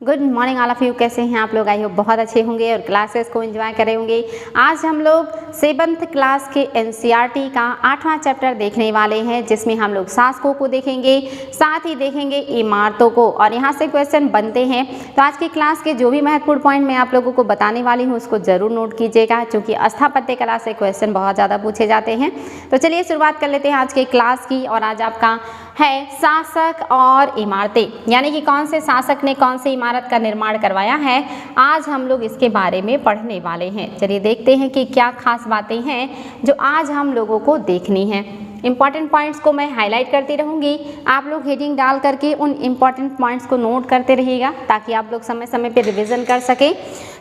Good morning all of you. कैसे हैं आप लोग? आई होप बहुत अच्छे होंगे और क्लासेस को एंजॉय कर रहे होंगे। आज हम लोग 7th क्लास के एनसीईआरटी का 8वां चैप्टर देखने वाले हैं, जिसमें हम लोग शासकों को देखेंगे, साथ ही देखेंगे इमारतों को और यहाँ से क्वेश्चन बनते हैं। तो आज की क्लास के जो भी महत्वपूर्ण पॉइंट मैं आप लोगों को बताने वाली हूँ उसको ज़रूर नोट कीजिएगा, क्योंकि स्थापत्य कला से क्वेश्चन बहुत ज़्यादा पूछे जाते हैं। तो चलिए शुरुआत कर लेते हैं आज के क्लास की। और आज आपका है शासक और इमारतें, यानी कि कौन से शासक ने कौन सी इमारत का निर्माण करवाया है, आज हम लोग इसके बारे में पढ़ने वाले हैं। चलिए देखते हैं कि क्या खास बातें हैं जो आज हम लोगों को देखनी है। इंपॉर्टेंट पॉइंट्स को मैं हाईलाइट करती रहूँगी, आप लोग हेडिंग डाल करके उन इंपॉर्टेंट पॉइंट्स को नोट करते रहिएगा ताकि आप लोग समय समय पे रिवीजन कर सकें।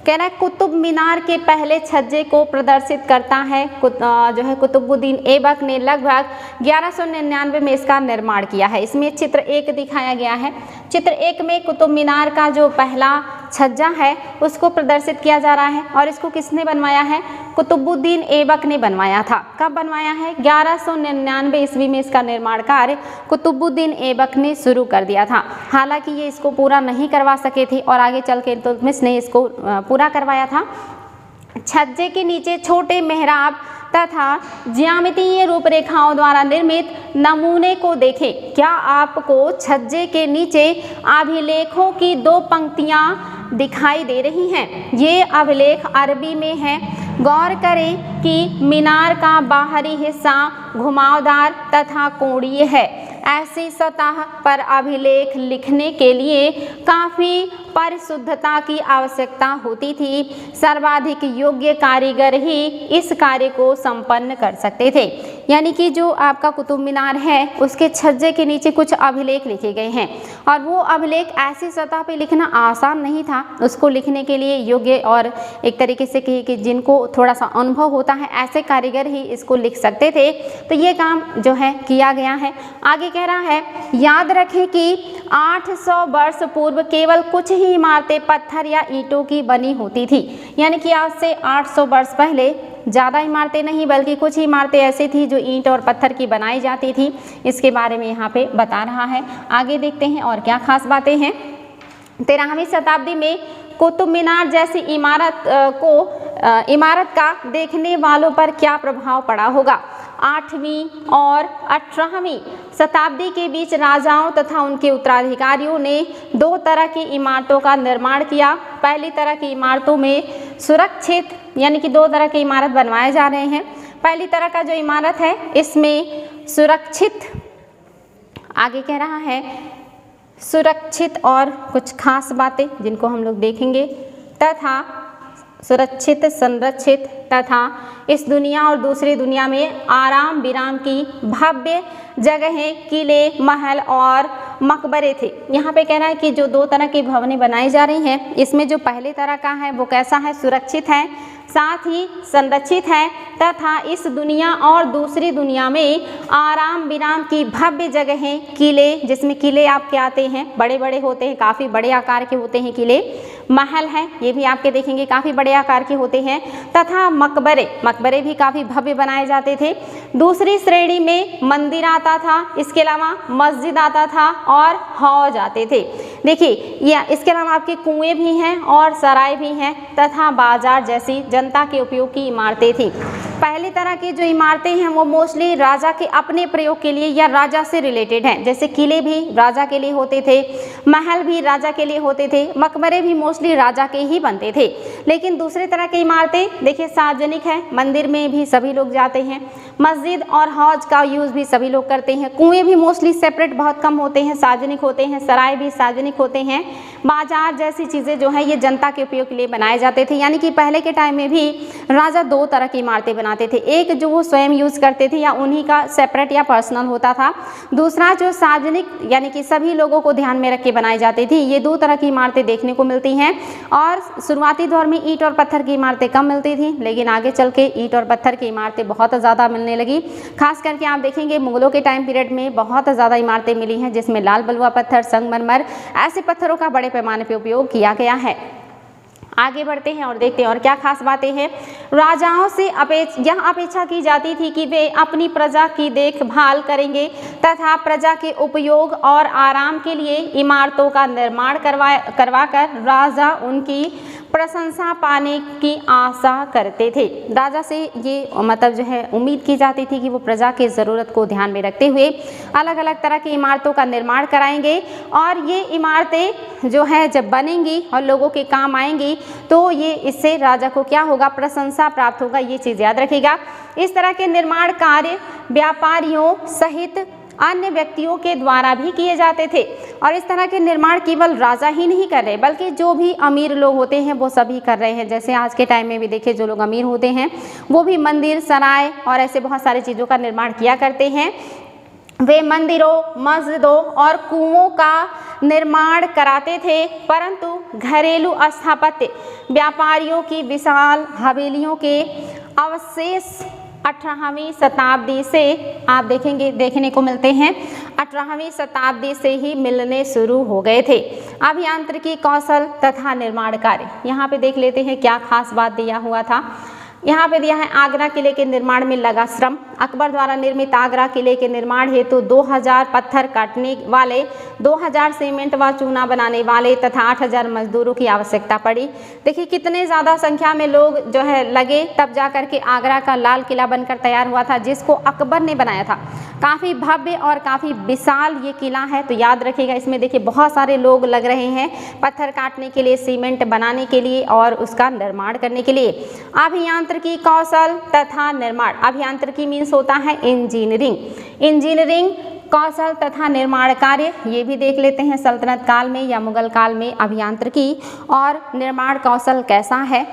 कह रहा है कुतुब मीनार के पहले छज्जे को प्रदर्शित करता है जो है कुतुबुद्दीन ऐबक ने लगभग 1199 में इसका निर्माण किया है। इसमें चित्र 1 दिखाया गया है। चित्र 1 में कुतुब मीनार का जो पहला छज्जा है उसको प्रदर्शित किया जा रहा है और इसको किसने बनवाया है? कुतुबुद्दीन ऐबक ने बनवाया था। कब बनवाया है? 1199 ईस्वी में इसका निर्माण कार्य कुतुबुद्दीन ऐबक ने शुरू कर दिया था। हालांकि ये इसको पूरा नहीं करवा सके थे और आगे चल के इल्तुतमिश ने इसको पूरा करवाया था। छज्जे के नीचे छोटे मेहराब तथा ज्यामितीय रूपरेखाओं द्वारा निर्मित नमूने को देखें। क्या आपको छज्जे के नीचे अभिलेखों की 2 पंक्तियां दिखाई दे रही हैं? ये अभिलेख अरबी में है। गौर करें कि मीनार का बाहरी हिस्सा घुमावदार तथा कोणीय है। ऐसी सतह पर अभिलेख लिखने के लिए काफ़ी परिशुद्धता की आवश्यकता होती थी। सर्वाधिक योग्य कारीगर ही इस कार्य को संपन्न कर सकते थे। यानी कि जो आपका कुतुब मीनार है उसके छज्जे के नीचे कुछ अभिलेख लिखे गए हैं और वो अभिलेख ऐसी सतह पे लिखना आसान नहीं था। उसको लिखने के लिए योग्य और एक तरीके से कहे कि जिनको थोड़ा सा अनुभव होता है ऐसे कारीगर ही इसको लिख सकते थे। तो ये काम जो है किया गया है। आगे कह रहा है, याद रखें कि 800 वर्ष पूर्व केवल कुछ ही इमारतें पत्थर या ईंटों की बनी होती थी। यानी कि आज से 800 वर्ष पहले ज़्यादा इमारतें नहीं बल्कि कुछ इमारतें ऐसी थी जो ईंट और पत्थर की बनाई जाती थी। इसके बारे में यहाँ पे बता रहा है। आगे देखते हैं और क्या खास बातें हैं। 13वीं शताब्दी में कुतुब मीनार जैसी इमारत का देखने वालों पर क्या प्रभाव पड़ा होगा? 8वीं और 18वीं शताब्दी के बीच राजाओं तथा उनके उत्तराधिकारियों ने 2 तरह की इमारतों का निर्माण किया। पहली तरह की इमारतों में सुरक्षित, यानी कि 2 तरह की इमारत बनवाए जा रहे हैं। पहली तरह का जो इमारत है इसमें सुरक्षित, आगे कह रहा है सुरक्षित और कुछ खास बातें जिनको हम लोग देखेंगे, तथा सुरक्षित, संरक्षित तथा इस दुनिया और दूसरी दुनिया में आराम विराम की भव्य जगहें, किले, महल और मकबरे थे। यहाँ पे कह रहा है कि जो 2 तरह की भवनें बनाई जा रही हैं इसमें जो पहले तरह का है वो कैसा है? सुरक्षित है, साथ ही संरक्षित है तथा इस दुनिया और दूसरी दुनिया में आराम विराम की भव्य जगहें, किले, जिसमें किले आपके आते हैं बड़े बड़े होते हैं, काफ़ी बड़े आकार के होते हैं किले, महल हैं ये भी आपके देखेंगे काफ़ी बड़े आकार के होते हैं, तथा मकबरे भी काफ़ी भव्य बनाए जाते थे। दूसरी श्रेणी में मंदिर आता था, इसके अलावा मस्जिद आता था और हौज आते थे। देखिए यह इसके अलावा आपके कुएं भी हैं और सराय भी हैं तथा बाजार जैसी जनता के उपयोग की इमारतें थी। पहली तरह की जो इमारतें हैं वो मोस्टली राजा के अपने प्रयोग के लिए या राजा से रिलेटेड हैं। जैसे किले भी राजा के लिए होते थे, महल भी राजा के लिए होते थे, मकबरे भी मोस्टली राजा के ही बनते थे। लेकिन दूसरी तरह की इमारतें देखिए सार्वजनिक है, मंदिर में भी सभी लोग जाते हैं, मस्जिद और हौज का यूज़ भी सभी लोग करते हैं, कुएं भी मोस्टली सेपरेट बहुत कम होते हैं, सार्वजनिक होते हैं, सराय भी सार्वजनिक होते हैं, बाजार जैसी चीज़ें जो है ये जनता के उपयोग के लिए बनाए जाते थे। यानी कि पहले के टाइम में भी राजा 2 तरह की इमारतें बनाते थे। एक जो वो स्वयं यूज़ करते थे या उन्हीं का सेपरेट या पर्सनल होता था, दूसरा जो सार्वजनिक यानी कि सभी लोगों को ध्यान में रख के बनाई जाती थी। ये 2 तरह की इमारतें देखने को मिलती हैं और शुरुआती दौर में ईंट और पत्थर की इमारतें कम मिलती थी, लेकिन आगे चल के ईंट और पत्थर की इमारतें बहुत ज़्यादा मिलने लगी। खास करके आप देखेंगे मुगलों के टाइम पीरियड में बहुत ज़्यादा इमारतें मिली हैं जिसमें लाल बलुआ पत्थर, संगमरमर ऐसे पत्थरों का बड़े पैमाने पर उपयोग किया गया है। आगे बढ़ते हैं और देखते हैं और क्या खास बातें हैं। राजाओं से यह अपेक्षा की जाती थी कि वे अपनी प्रजा की देखभाल करेंगे तथा प्रजा के उपयोग और आराम के लिए इमारतों का निर्माण करवाकर राजा उनकी प्रशंसा पाने की आशा करते थे। राजा से ये मतलब जो है उम्मीद की जाती थी कि वो प्रजा की ज़रूरत को ध्यान में रखते हुए अलग अलग तरह की इमारतों का निर्माण कराएंगे और ये इमारतें जो है जब बनेंगी और लोगों के काम आएंगी तो ये इससे राजा को क्या होगा, प्रशंसा प्राप्त होगा। ये चीज़ याद रखिएगा। इस तरह के निर्माण कार्य व्यापारियों सहित अन्य व्यक्तियों के द्वारा भी किए जाते थे और इस तरह के निर्माण केवल राजा ही नहीं कर रहे बल्कि जो भी अमीर लोग होते हैं वो सभी कर रहे हैं। जैसे आज के टाइम में भी देखिए जो लोग अमीर होते हैं वो भी मंदिर, सराय और ऐसे बहुत सारी चीज़ों का निर्माण किया करते हैं। वे मंदिरों, मस्जिदों और कुओं का निर्माण कराते थे, परंतु घरेलू स्थापत्य व्यापारियों की विशाल हवेलियों के अवशेष 18वीं शताब्दी से आप देखने को मिलते हैं। 18वीं शताब्दी से ही मिलने शुरू हो गए थे। अभियांत्रिकी कौशल तथा निर्माण कार्य, यहाँ पे देख लेते हैं क्या खास बात दिया हुआ था। यहाँ पे दिया है आगरा किले के निर्माण में लगा श्रम। अकबर द्वारा निर्मित आगरा किले के निर्माण हेतु 2000 पत्थर काटने वाले, 2000 सीमेंट व चूना बनाने वाले तथा 8000 मजदूरों की आवश्यकता पड़ी। देखिए कितने ज़्यादा संख्या में लोग जो है लगे तब जा कर के आगरा का लाल किला बनकर तैयार हुआ था, जिसको अकबर ने बनाया था। काफ़ी भव्य और काफ़ी विशाल ये किला है, तो याद रखिएगा। इसमें देखिए बहुत सारे लोग लग रहे हैं पत्थर काटने के लिए, सीमेंट बनाने के लिए और उसका निर्माण करने के लिए। अभियांत्रिकी कौशल तथा निर्माण, अभियांत्रिकी मीन्स होता है इंजीनियरिंग कौशल तथा निर्माण कार्य। ये भी देख लेते हैं सल्तनत काल में या मुगल काल में अभियांत्रिकी और निर्माण कौशल कैसा है।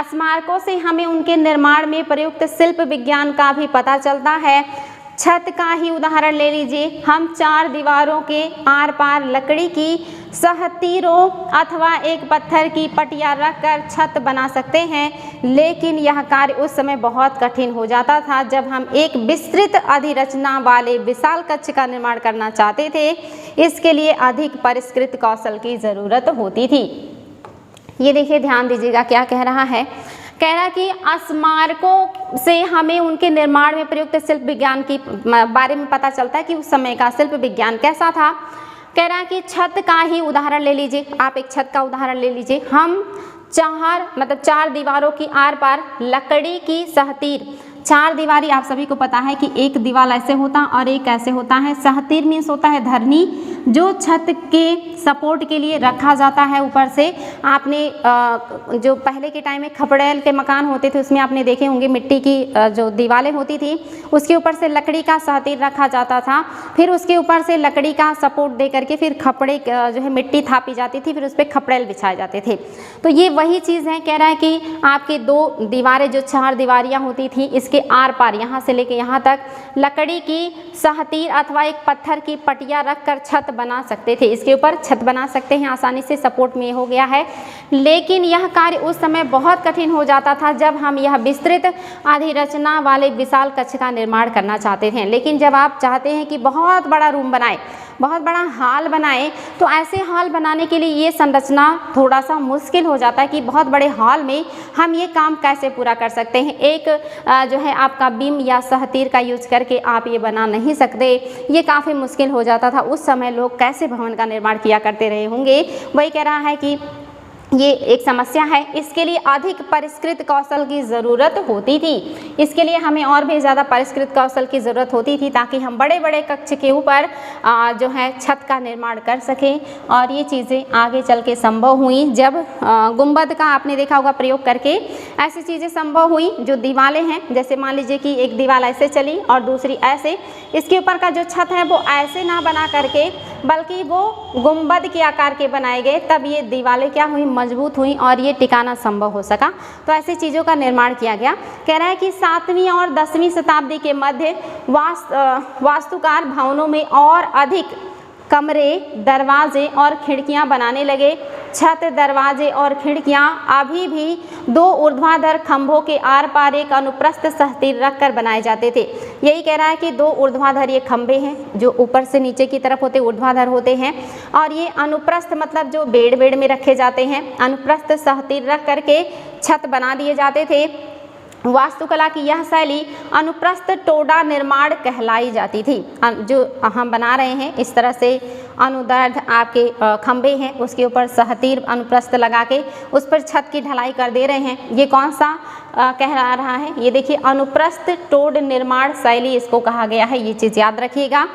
स्मारकों से हमें उनके निर्माण में प्रयुक्त शिल्प विज्ञान का भी पता चलता है। छत का ही उदाहरण ले लीजिए। हम 4 दीवारों के आर पार लकड़ी की सहतीरों अथवा एक पत्थर की पटिया रखकर छत बना सकते हैं, लेकिन यह कार्य उस समय बहुत कठिन हो जाता था जब हम एक विस्तृत अधिरचना वाले विशाल कक्ष का निर्माण करना चाहते थे। इसके लिए अधिक परिष्कृत कौशल की ज़रूरत होती थी। ये देखिए ध्यान दीजिएगा क्या कह रहा है। कह रहा कि स्मारकों से हमें उनके निर्माण में प्रयुक्त शिल्प विज्ञान की बारे में पता चलता है कि उस समय का शिल्प विज्ञान कैसा था। कह रहा है कि छत का ही उदाहरण ले लीजिए, आप एक छत का उदाहरण ले लीजिए। हम 4 दीवारों की आर पार लकड़ी की सहतीर, 4 दीवारी आप सभी को पता है कि एक दीवार ऐसे होता और एक ऐसे होता है। सहतीर मीन्स होता है धरनी, जो छत के सपोर्ट के लिए रखा जाता है ऊपर से। आपने जो पहले के टाइम में खपड़ेल के मकान होते थे उसमें आपने देखे होंगे मिट्टी की जो दीवारें होती थी, उसके ऊपर से लकड़ी का सहतीर रखा जाता था, फिर उसके ऊपर से लकड़ी का सपोर्ट दे करके फिर खपड़े जो है मिट्टी थापी जाती थी, फिर उस पर खपड़ेल बिछाए जाते थे। तो ये वही चीज़ है। कह रहा है कि आपके 2 दीवारें जो 4 दीवारियाँ होती थी, इसके आर पार यहाँ से लेके यहाँ तक लकड़ी की सहतीर अथवा एक पत्थर की पटिया रखकर छत बना सकते थे। इसके ऊपर छत बना सकते हैं आसानी से, सपोर्ट में हो गया है। लेकिन यह कार्य उस समय बहुत कठिन हो जाता था जब हम यह विस्तृत अधिरचना वाले विशाल कक्ष का निर्माण करना चाहते थे। लेकिन जब आप चाहते हैं कि बहुत बड़ा रूम बनाए, बहुत बड़ा हॉल बनाए, तो ऐसे हॉल बनाने के लिए ये संरचना थोड़ा सा मुश्किल हो जाता है कि बहुत बड़े हॉल में हम ये काम कैसे पूरा कर सकते हैं। एक जो है आपका बीम या सहतीर का यूज करके आप ये बना नहीं सकते, ये काफ़ी मुश्किल हो जाता था। उस समय लोग कैसे भवन का निर्माण किया करते रहे होंगे, वही कह रहा है कि ये एक समस्या है। इसके लिए अधिक परिष्कृत कौशल की ज़रूरत होती थी। इसके लिए हमें और भी ज़्यादा परिष्कृत कौशल की ज़रूरत होती थी ताकि हम बड़े बड़े कक्ष के ऊपर जो है छत का निर्माण कर सकें। और ये चीज़ें आगे चल के संभव हुई जब गुंबद का आपने देखा होगा प्रयोग करके ऐसी चीज़ें संभव हुई। जो दीवारें हैं, जैसे मान लीजिए कि एक दीवार ऐसे चली और दूसरी ऐसे, इसके ऊपर का जो छत है वो ऐसे ना बना करके बल्कि वो गुंबद के आकार के बनाए गए, तब ये दीवारें क्या हुई, मजबूत हुई और ये टिकाना संभव हो सका। तो ऐसी चीज़ों का निर्माण किया गया। कह रहा है कि 7वीं और 10वीं शताब्दी के मध्य वास्तुकार भवनों में और अधिक कमरे, दरवाजे और खिड़कियां बनाने लगे। छत, दरवाजे और खिड़कियां अभी भी दो ऊर्ध्वाधर खंभों के आर पार एक अनुप्रस्थ सहतीर रखकर बनाए जाते थे। यही कह रहा है कि दो ऊर्ध्वाधर ये खंभे हैं जो ऊपर से नीचे की तरफ होते ऊर्ध्वाधर होते हैं, और ये अनुप्रस्थ मतलब जो बेड़ में रखे जाते हैं, अनुप्रस्थ सहतीर रख करके छत बना दिए जाते थे। वास्तुकला की यह शैली अनुप्रस्थ टोडा निर्माण कहलाई जाती थी। जो हम बना रहे हैं इस तरह से अनुदैर्ध्य आपके खंभे हैं, उसके ऊपर सहतीर अनुप्रस्थ लगा के उस पर छत की ढलाई कर दे रहे हैं। ये कौन सा कह रहा है, ये देखिए अनुप्रस्थ टोड निर्माण शैली इसको कहा गया है, ये चीज़ याद रखिएगा।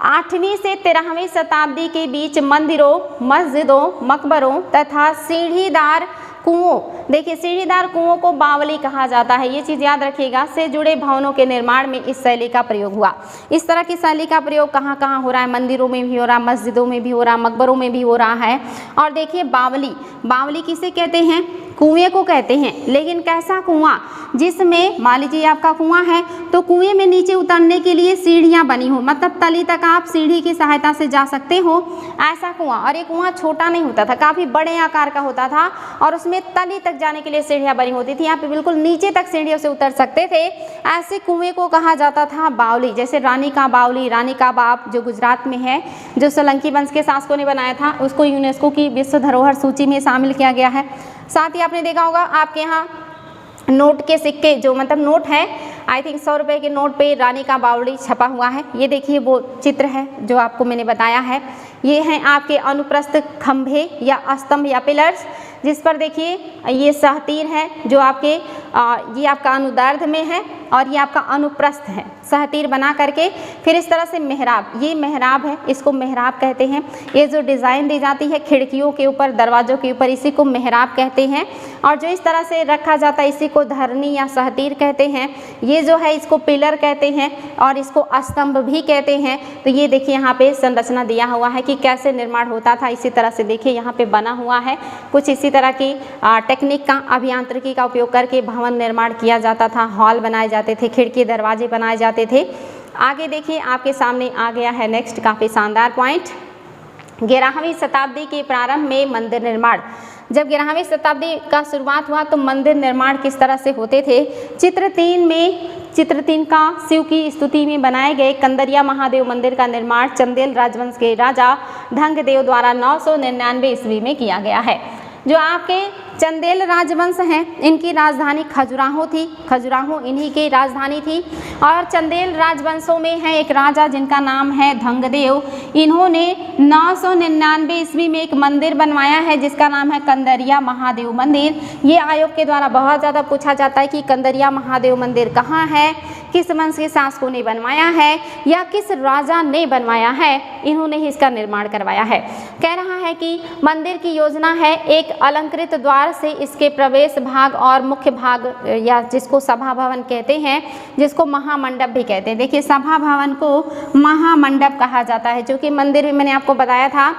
8वीं से 13वीं शताब्दी के बीच मंदिरों, मस्जिदों, मकबरों तथा सीढ़ीदार कुओं, देखिए सीढ़ीदार कुओं को बावली कहा जाता है, ये चीज़ याद रखिएगा, से जुड़े भवनों के निर्माण में इस शैली का प्रयोग हुआ। इस तरह की शैली का प्रयोग कहाँ कहाँ हो रहा है, मंदिरों में भी हो रहा है, मस्जिदों में भी हो रहा है, मकबरों में भी हो रहा है। और देखिए बावली, बावली किसे कहते हैं, कुएं को कहते हैं। लेकिन कैसा कुआं, जिसमें मान लीजिए आपका कुआं है तो कुएं में नीचे उतरने के लिए सीढ़ियां बनी हो, मतलब तली तक आप सीढ़ी की सहायता से जा सकते हो, ऐसा कुआं। और ये कुआं छोटा नहीं होता था, काफ़ी बड़े आकार का होता था और उसमें तली तक जाने के लिए सीढ़ियां बनी होती थी, यहाँ पे बिल्कुल नीचे तक सीढ़ियों से उतर सकते थे। ऐसे कुएं को कहा जाता था बावली। जैसे रानी का बावली, रानी का बाप जो गुजरात में है, जो सोलंकी वंश के शासकों ने बनाया था, उसको यूनेस्को की विश्व धरोहर सूची में शामिल किया गया है। साथ ही आपने देखा होगा आपके यहाँ नोट के सिक्के, जो मतलब नोट है, आई थिंक 100 रुपये के नोट पे रानी का बावली छपा हुआ है। ये देखिए वो चित्र है जो आपको मैंने बताया है। ये हैं आपके अनुप्रस्थ खंभे या स्तंभ या पिलर्स, जिस पर देखिए ये सहतीर है जो आपके ये आपका अनुदैर्ध्य में है और ये आपका अनुप्रस्थ है, सहतीर बना करके फिर इस तरह से मेहराब, ये मेहराब है, इसको मेहराब कहते हैं। ये जो डिज़ाइन दी जाती है खिड़कियों के ऊपर, दरवाजों के ऊपर, इसी को मेहराब कहते हैं। और जो इस तरह से रखा जाता है इसी को धरनी या सहतीर कहते हैं। ये जो है इसको पिलर कहते हैं और इसको स्तंभ भी कहते हैं। तो ये देखिए यहाँ पे संरचना दिया हुआ है कि कैसे निर्माण होता था। इसी तरह से देखिए यहाँ पे बना हुआ है, कुछ इसी तरह की टेक्निक का, अभियांत्रिकी का उपयोग करके भवन निर्माण किया जाता था, हॉल बनाए जाते थे, खिड़की दरवाजे बनाए जाते थे। आगे देखिए आपके सामने आ गया है नेक्स्ट काफ़ी शानदार पॉइंट, 11वीं शताब्दी के प्रारंभ में मंदिर निर्माण। जब 11वीं शताब्दी का शुरुआत हुआ तो मंदिर निर्माण किस तरह से होते थे। चित्र 3 का शिव की स्तुति में बनाए गए कंदरिया महादेव मंदिर का निर्माण चंदेल राजवंश के राजा ढंगदेव द्वारा 999 ईस्वी में किया गया है। जो आपके चंदेल राजवंश हैं, इनकी राजधानी खजुराहो थी, खजुराहो इन्हीं की राजधानी थी। और चंदेल राजवंशों में है एक राजा जिनका नाम है धंगदेव। इन्होंने 999 ईस्वी में एक मंदिर बनवाया है जिसका नाम है कंदरिया महादेव मंदिर। ये आयोग के द्वारा बहुत ज़्यादा पूछा जाता है कि कंदरिया महादेव मंदिर कहाँ है, किस वंश के शासकों ने बनवाया है या किस राजा ने बनवाया है, इन्होंने ही इसका निर्माण करवाया है। कह रहा है कि मंदिर की योजना है एक अलंकृत द्वार से इसके प्रवेश भाग और मुख्य भाग, या जिसको सभा भवन कहते हैं, जिसको महामंडप भी कहते हैं। देखिए सभा भवन को महामंडप कहा जाता है, जो कि मंदिर में मैंने आपको बताया था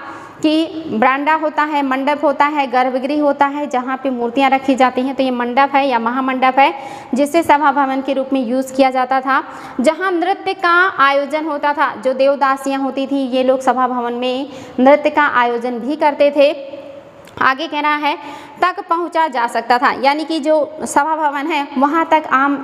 कि बरांडा होता है, मंडप होता है, गर्भगृह होता है जहाँ पे मूर्तियाँ रखी जाती हैं, तो ये मंडप है या महामंडप है, जिसे सभा भवन के रूप में यूज़ किया जाता था। जहाँ नृत्य का आयोजन होता था, जो देवदासियाँ होती थी, ये लोग सभा भवन में नृत्य का आयोजन भी करते थे। आगे कह रहा है तक पहुंचा जा सकता था, यानी कि जो सभा भवन है वहां तक आम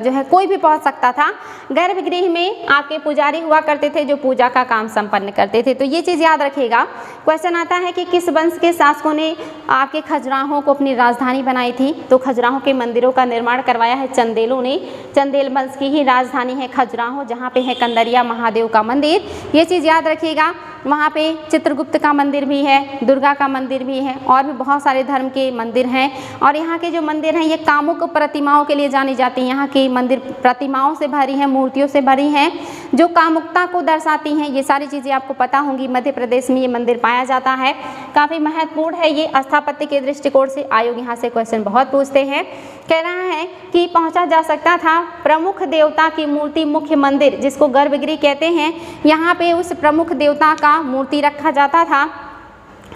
जो है कोई भी पहुंच सकता था। गर्भगृह में आपके पुजारी हुआ करते थे जो पूजा का काम संपन्न करते थे। तो ये चीज़ याद रखिएगा। क्वेश्चन आता है कि किस वंश के शासकों ने आपके खजुराहो को अपनी राजधानी बनाई थी। तो खजुराहो के मंदिरों का निर्माण करवाया है चंदेलों ने। चंदेल वंश की ही राजधानी है खजुराहो, जहाँ पे है कंदरिया महादेव का मंदिर। ये चीज़ याद रखिएगा। वहाँ पे चित्रगुप्त का मंदिर भी है, दुर्गा का मंदिर भी है और भी बहुत सारे धर्म के मंदिर हैं। और यहाँ के जो मंदिर हैं ये कामुक प्रतिमाओं के लिए जानी जाती हैं। यहाँ की मंदिर प्रतिमाओं से भरी हैं, मूर्तियों से भरी हैं जो कामुकता को दर्शाती हैं। ये सारी चीज़ें आपको पता होंगी। मध्य प्रदेश में ये मंदिर पाया जाता है, काफ़ी महत्वपूर्ण है ये स्थापत्य के दृष्टिकोण से। आयोग यहाँ से क्वेश्चन बहुत पूछते हैं। कह रहा है कि पहुँचा जा सकता था प्रमुख देवता की मूर्ति मुख्य मंदिर, जिसको गर्भगृह कहते हैं, यहाँ पे उस प्रमुख देवता का मूर्ति रखा जाता था।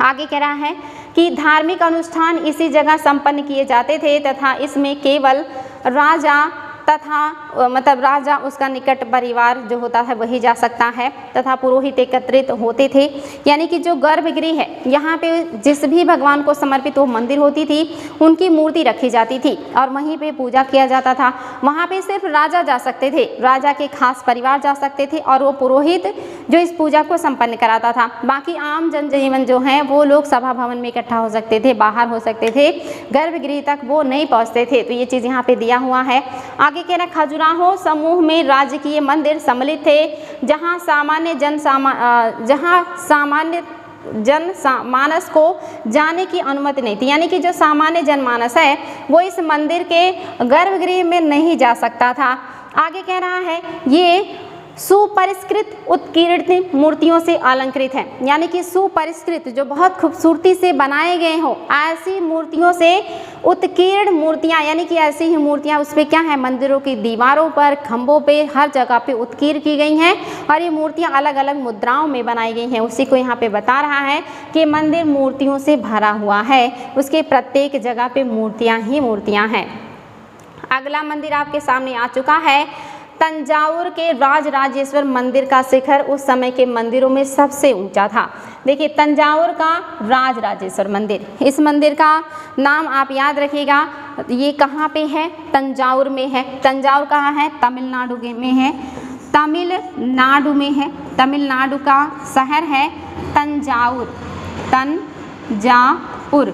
आगे कह रहा है कि धार्मिक अनुष्ठान इसी जगह संपन्न किए जाते थे तथा इसमें केवल राजा तथा मतलब राजा, उसका निकट परिवार जो होता है वही जा सकता है, तथा पुरोहित एकत्रित होते थे। यानी कि जो गर्भगृह है यहाँ पे जिस भी भगवान को समर्पित वो मंदिर होती थी उनकी मूर्ति रखी जाती थी और वहीं पे पूजा किया जाता था। वहाँ पे सिर्फ राजा जा सकते थे, राजा के खास परिवार जा सकते थे और वो पुरोहित जो इस पूजा को संपन्न कराता था। बाकी आम जनजीवन जो है वो लोग सभा भवन में इकट्ठा हो सकते थे, बाहर हो सकते थे, गर्भगृह तक वो नहीं पहुँचते थे। तो ये चीज़ यहाँ पे दिया हुआ है। आगे कह रहा है खजुराहो समूह में राजकीय मंदिर सम्मिलित थे जहाँ सामान्य जनमानस को जाने की अनुमति नहीं थी। यानी कि जो सामान्य जनमानस है वो इस मंदिर के गर्भगृह में नहीं जा सकता था। आगे कह रहा है ये सुपरिष्कृत उत्कीर्णित मूर्तियों से अलंकृत है। यानी कि सुपरिष्कृत जो बहुत खूबसूरती से बनाए गए हो ऐसी मूर्तियों से उत्कीर्ण मूर्तियां, यानी कि ऐसी ही मूर्तियां उस पर क्या है, मंदिरों की दीवारों पर, खंभों पे, हर जगह पे उत्कीर्ण की गई हैं और ये मूर्तियां अलग अलग मुद्राओं में बनाई गई हैं। उसी को यहाँ पे बता रहा है कि मंदिर मूर्तियों से भरा हुआ है, उसके प्रत्येक जगह पे मूर्तियाँ ही मूर्तियाँ हैं। अगला मंदिर आपके सामने आ चुका है। तंजावुर के राजराजेश्वर मंदिर का शिखर उस समय के मंदिरों में सबसे ऊंचा था। देखिए तंजावुर का राजराजेश्वर मंदिर, इस मंदिर का नाम आप याद रखिएगा। ये कहाँ पे है? तंजावुर में है। तंजावुर कहाँ है? तमिलनाडु में है। तमिलनाडु में है। तमिलनाडु का शहर है तंजावुर। तंजावुर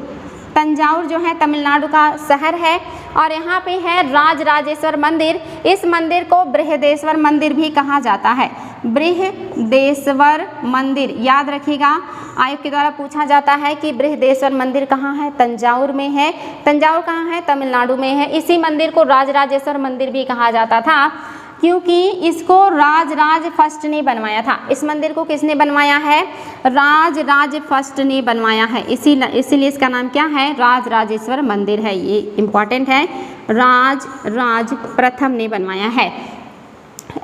तंजावुर जो है तमिलनाडु का शहर है और यहाँ पे है राजराजेश्वर मंदिर। इस मंदिर को बृहदेश्वर मंदिर भी कहा जाता है। बृहदेश्वर मंदिर याद रखिएगा, आयोग के द्वारा पूछा जाता है कि बृहदेश्वर मंदिर कहाँ है? तंजावुर में है। तंजावुर कहाँ है? तमिलनाडु में है। इसी मंदिर को राजराजेश्वर मंदिर भी कहा जाता था क्योंकि इसको राजराज फर्स्ट ने बनवाया था। इस मंदिर को किसने बनवाया है? राजराज फर्स्ट ने बनवाया है, इसीलिए इसका नाम क्या है? राजराजेश्वर मंदिर है। ये इम्पॉर्टेंट है, राजराज प्रथम ने बनवाया है।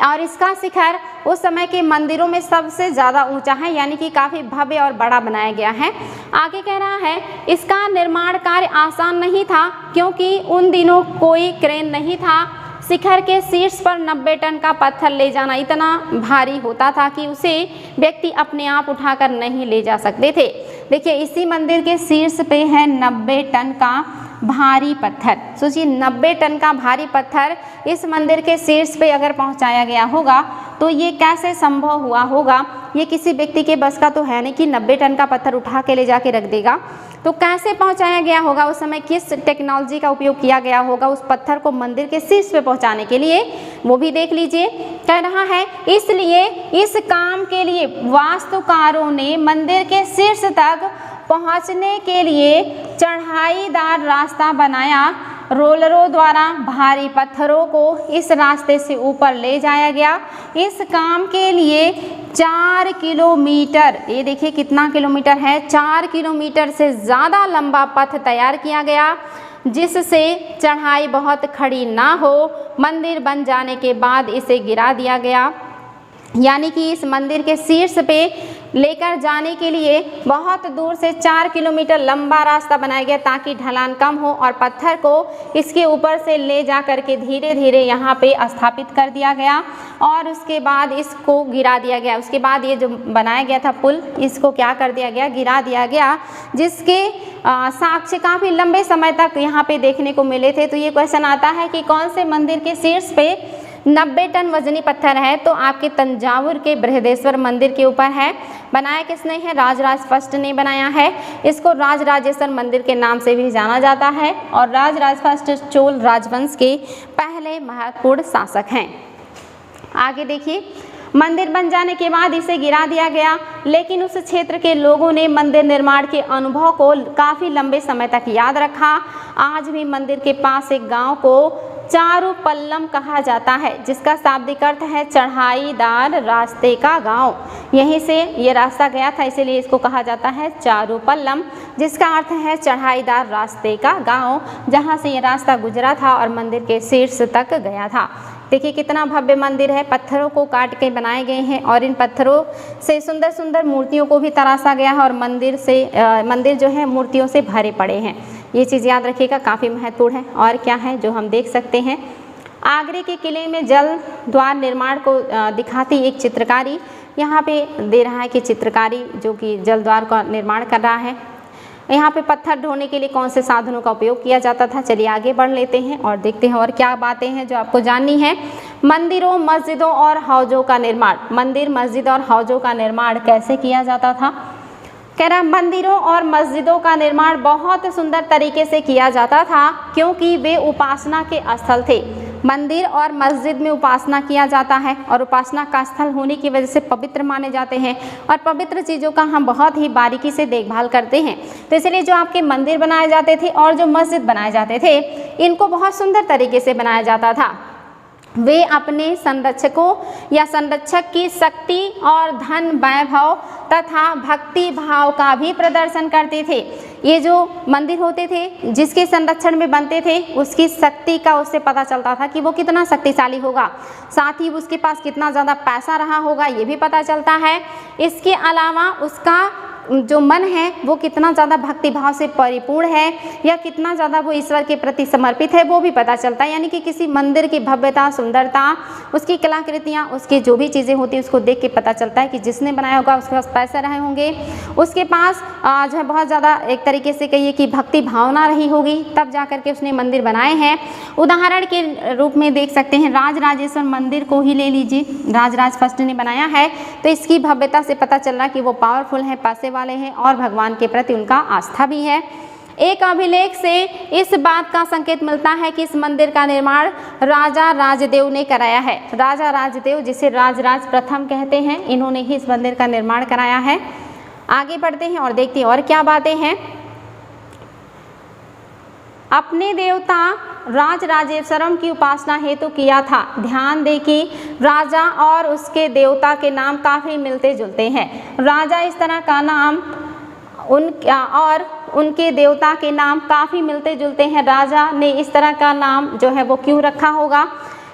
और इसका शिखर उस समय के मंदिरों में सबसे ज़्यादा ऊंचा है, यानी कि काफ़ी भव्य और बड़ा बनाया गया है। आगे कह रहा है इसका निर्माण कार्य आसान नहीं था क्योंकि उन दिनों कोई क्रेन नहीं था। शिखर के शीर्ष पर 90 टन का पत्थर ले जाना इतना भारी होता था कि उसे व्यक्ति अपने आप उठाकर नहीं ले जा सकते थे। देखिए इसी मंदिर के शीर्ष पे है 90 टन का भारी पत्थर। सोचिए 90 टन का भारी पत्थर इस मंदिर के शीर्ष पे अगर पहुंचाया गया होगा तो ये कैसे संभव हुआ होगा? ये किसी व्यक्ति के बस का तो है नहीं कि 90 टन का पत्थर उठा के ले जाके रख देगा। तो कैसे पहुंचाया गया होगा? उस समय किस टेक्नोलॉजी का उपयोग किया गया होगा उस पत्थर को मंदिर के शीर्ष पे पहुंचाने के लिए, वो भी देख लीजिए। कह रहा है इसलिए इस काम के लिए वास्तुकारों ने मंदिर के शीर्ष तक पहुंचने के लिए चढ़ाईदार रास्ता बनाया। रोलरों द्वारा भारी पत्थरों को इस रास्ते से ऊपर ले जाया गया। इस काम के लिए 4 किलोमीटर, ये देखिए कितना किलोमीटर है, 4 किलोमीटर से ज़्यादा लंबा पथ तैयार किया गया जिससे चढ़ाई बहुत खड़ी ना हो। मंदिर बन जाने के बाद इसे गिरा दिया गया। यानी कि इस मंदिर के शीर्ष पे लेकर जाने के लिए बहुत दूर से 4 किलोमीटर लंबा रास्ता बनाया गया ताकि ढलान कम हो और पत्थर को इसके ऊपर से ले जा कर के धीरे धीरे यहाँ पे स्थापित कर दिया गया और उसके बाद इसको गिरा दिया गया। उसके बाद ये जो बनाया गया था पुल, इसको क्या कर दिया गया? गिरा दिया गया, जिसके साक्ष्य काफ़ी लंबे समय तक यहाँ पे देखने को मिले थे। तो ये क्वेश्चन आता है कि कौन से मंदिर के शीर्ष पे 90 टन वजनी पत्थर है? तो आपके तंजावुर के बृहदेश्वर मंदिर के ऊपर है। बनाया किसने है? राजराज फर्स्ट ने बनाया है। इसको राजराजेश्वर मंदिर के नाम से भी जाना जाता है और राजराज फर्स्ट चोल राजवंश के पहले महत्वपूर्ण शासक हैं। आगे देखिए, मंदिर बन जाने के बाद इसे गिरा दिया गया, लेकिन उस क्षेत्र के लोगों ने मंदिर निर्माण के अनुभव को काफ़ी लंबे समय तक याद रखा। आज भी मंदिर के पास एक गांव को चारुपल्लम कहा जाता है, जिसका शाब्दिक अर्थ है चढ़ाईदार रास्ते का गांव। यहीं से ये रास्ता गया था, इसीलिए इसको कहा जाता है चारुपल्लम, जिसका अर्थ है चढ़ाईदार रास्ते का गांव, जहां से ये रास्ता गुजरा था और मंदिर के शीर्ष तक गया था। देखिए कितना भव्य मंदिर है, पत्थरों को काट के बनाए गए हैं और इन पत्थरों से सुंदर सुंदर मूर्तियों को भी तराशा गया है और मंदिर जो है मूर्तियों से भरे पड़े हैं। ये चीज़ याद रखिएगा, काफ़ी महत्वपूर्ण है। और क्या है जो हम देख सकते हैं, आगरे के किले में जल द्वार निर्माण को दिखाती एक चित्रकारी यहाँ पे दे रहा है कि चित्रकारी जो कि जल द्वार का निर्माण कर रहा है। यहाँ पे पत्थर ढोने के लिए कौन से साधनों का उपयोग किया जाता था। चलिए आगे बढ़ लेते हैं और देखते हैं और क्या बातें हैं जो आपको जाननी है। मंदिरों, मस्जिदों और हौजों का निर्माण। मंदिर, मस्जिद और हौजों का निर्माण कैसे किया जाता था। कह रहा मंदिरों और मस्जिदों का निर्माण बहुत सुंदर तरीके से किया जाता था क्योंकि वे उपासना के स्थल थे। मंदिर और मस्जिद में उपासना किया जाता है और उपासना का स्थल होने की वजह से पवित्र माने जाते हैं और पवित्र चीज़ों का हम बहुत ही बारीकी से देखभाल करते हैं। तो इसलिए जो आपके मंदिर बनाए जाते थे और जो मस्जिद बनाए जाते थे, इनको बहुत सुंदर तरीके से बनाया जाता था। वे अपने संरक्षकों या संरक्षक की शक्ति और धन वैभव तथा भक्ति भाव का भी प्रदर्शन करते थे। ये जो मंदिर होते थे जिसके संरक्षण में बनते थे, उसकी शक्ति का उससे पता चलता था कि वो कितना शक्तिशाली होगा, साथ ही उसके पास कितना ज़्यादा पैसा रहा होगा ये भी पता चलता है। इसके अलावा उसका जो मन है वो कितना ज़्यादा भक्ति भाव से परिपूर्ण है या कितना ज़्यादा वो ईश्वर के प्रति समर्पित है वो भी पता चलता है। यानी कि किसी मंदिर की भव्यता, सुंदरता, उसकी कलाकृतियाँ, उसकी जो भी चीज़ें होती हैं उसको देख के पता चलता है कि जिसने बनाया होगा उसके पास पैसे रहे होंगे, उसके पास जो है बहुत ज़्यादा एक तरीके से कहिए कि भक्ति भावना रही होगी, तब जा कर के उसने मंदिर बनाए हैं। उदाहरण के रूप में देख सकते हैं राजराजेश्वर मंदिर को ही ले लीजिए। राजराज फर्स्ट ने बनाया है तो इसकी भव्यता से पता चल रहा कि वो पावरफुल है, पैसे वाले हैं और भगवान के प्रति उनका आस्था भी है। एक अभिलेख से इस बात का संकेत मिलता है कि इस मंदिर का निर्माण राजा राजदेव ने कराया है। राजा राजदेव, जिसे राजराज प्रथम कहते हैं, इन्होंने ही इस मंदिर का निर्माण कराया है। आगे बढ़ते हैं और देखते हैं और क्या बातें हैं। अपने देवता राजराजेश्वरम की उपासना हेतु किया था। ध्यान दें कि राजा और उसके देवता के नाम काफ़ी मिलते जुलते हैं। राजा इस तरह का नाम और उनके देवता के नाम काफ़ी मिलते जुलते हैं। राजा ने इस तरह का नाम जो है वो क्यों रखा होगा,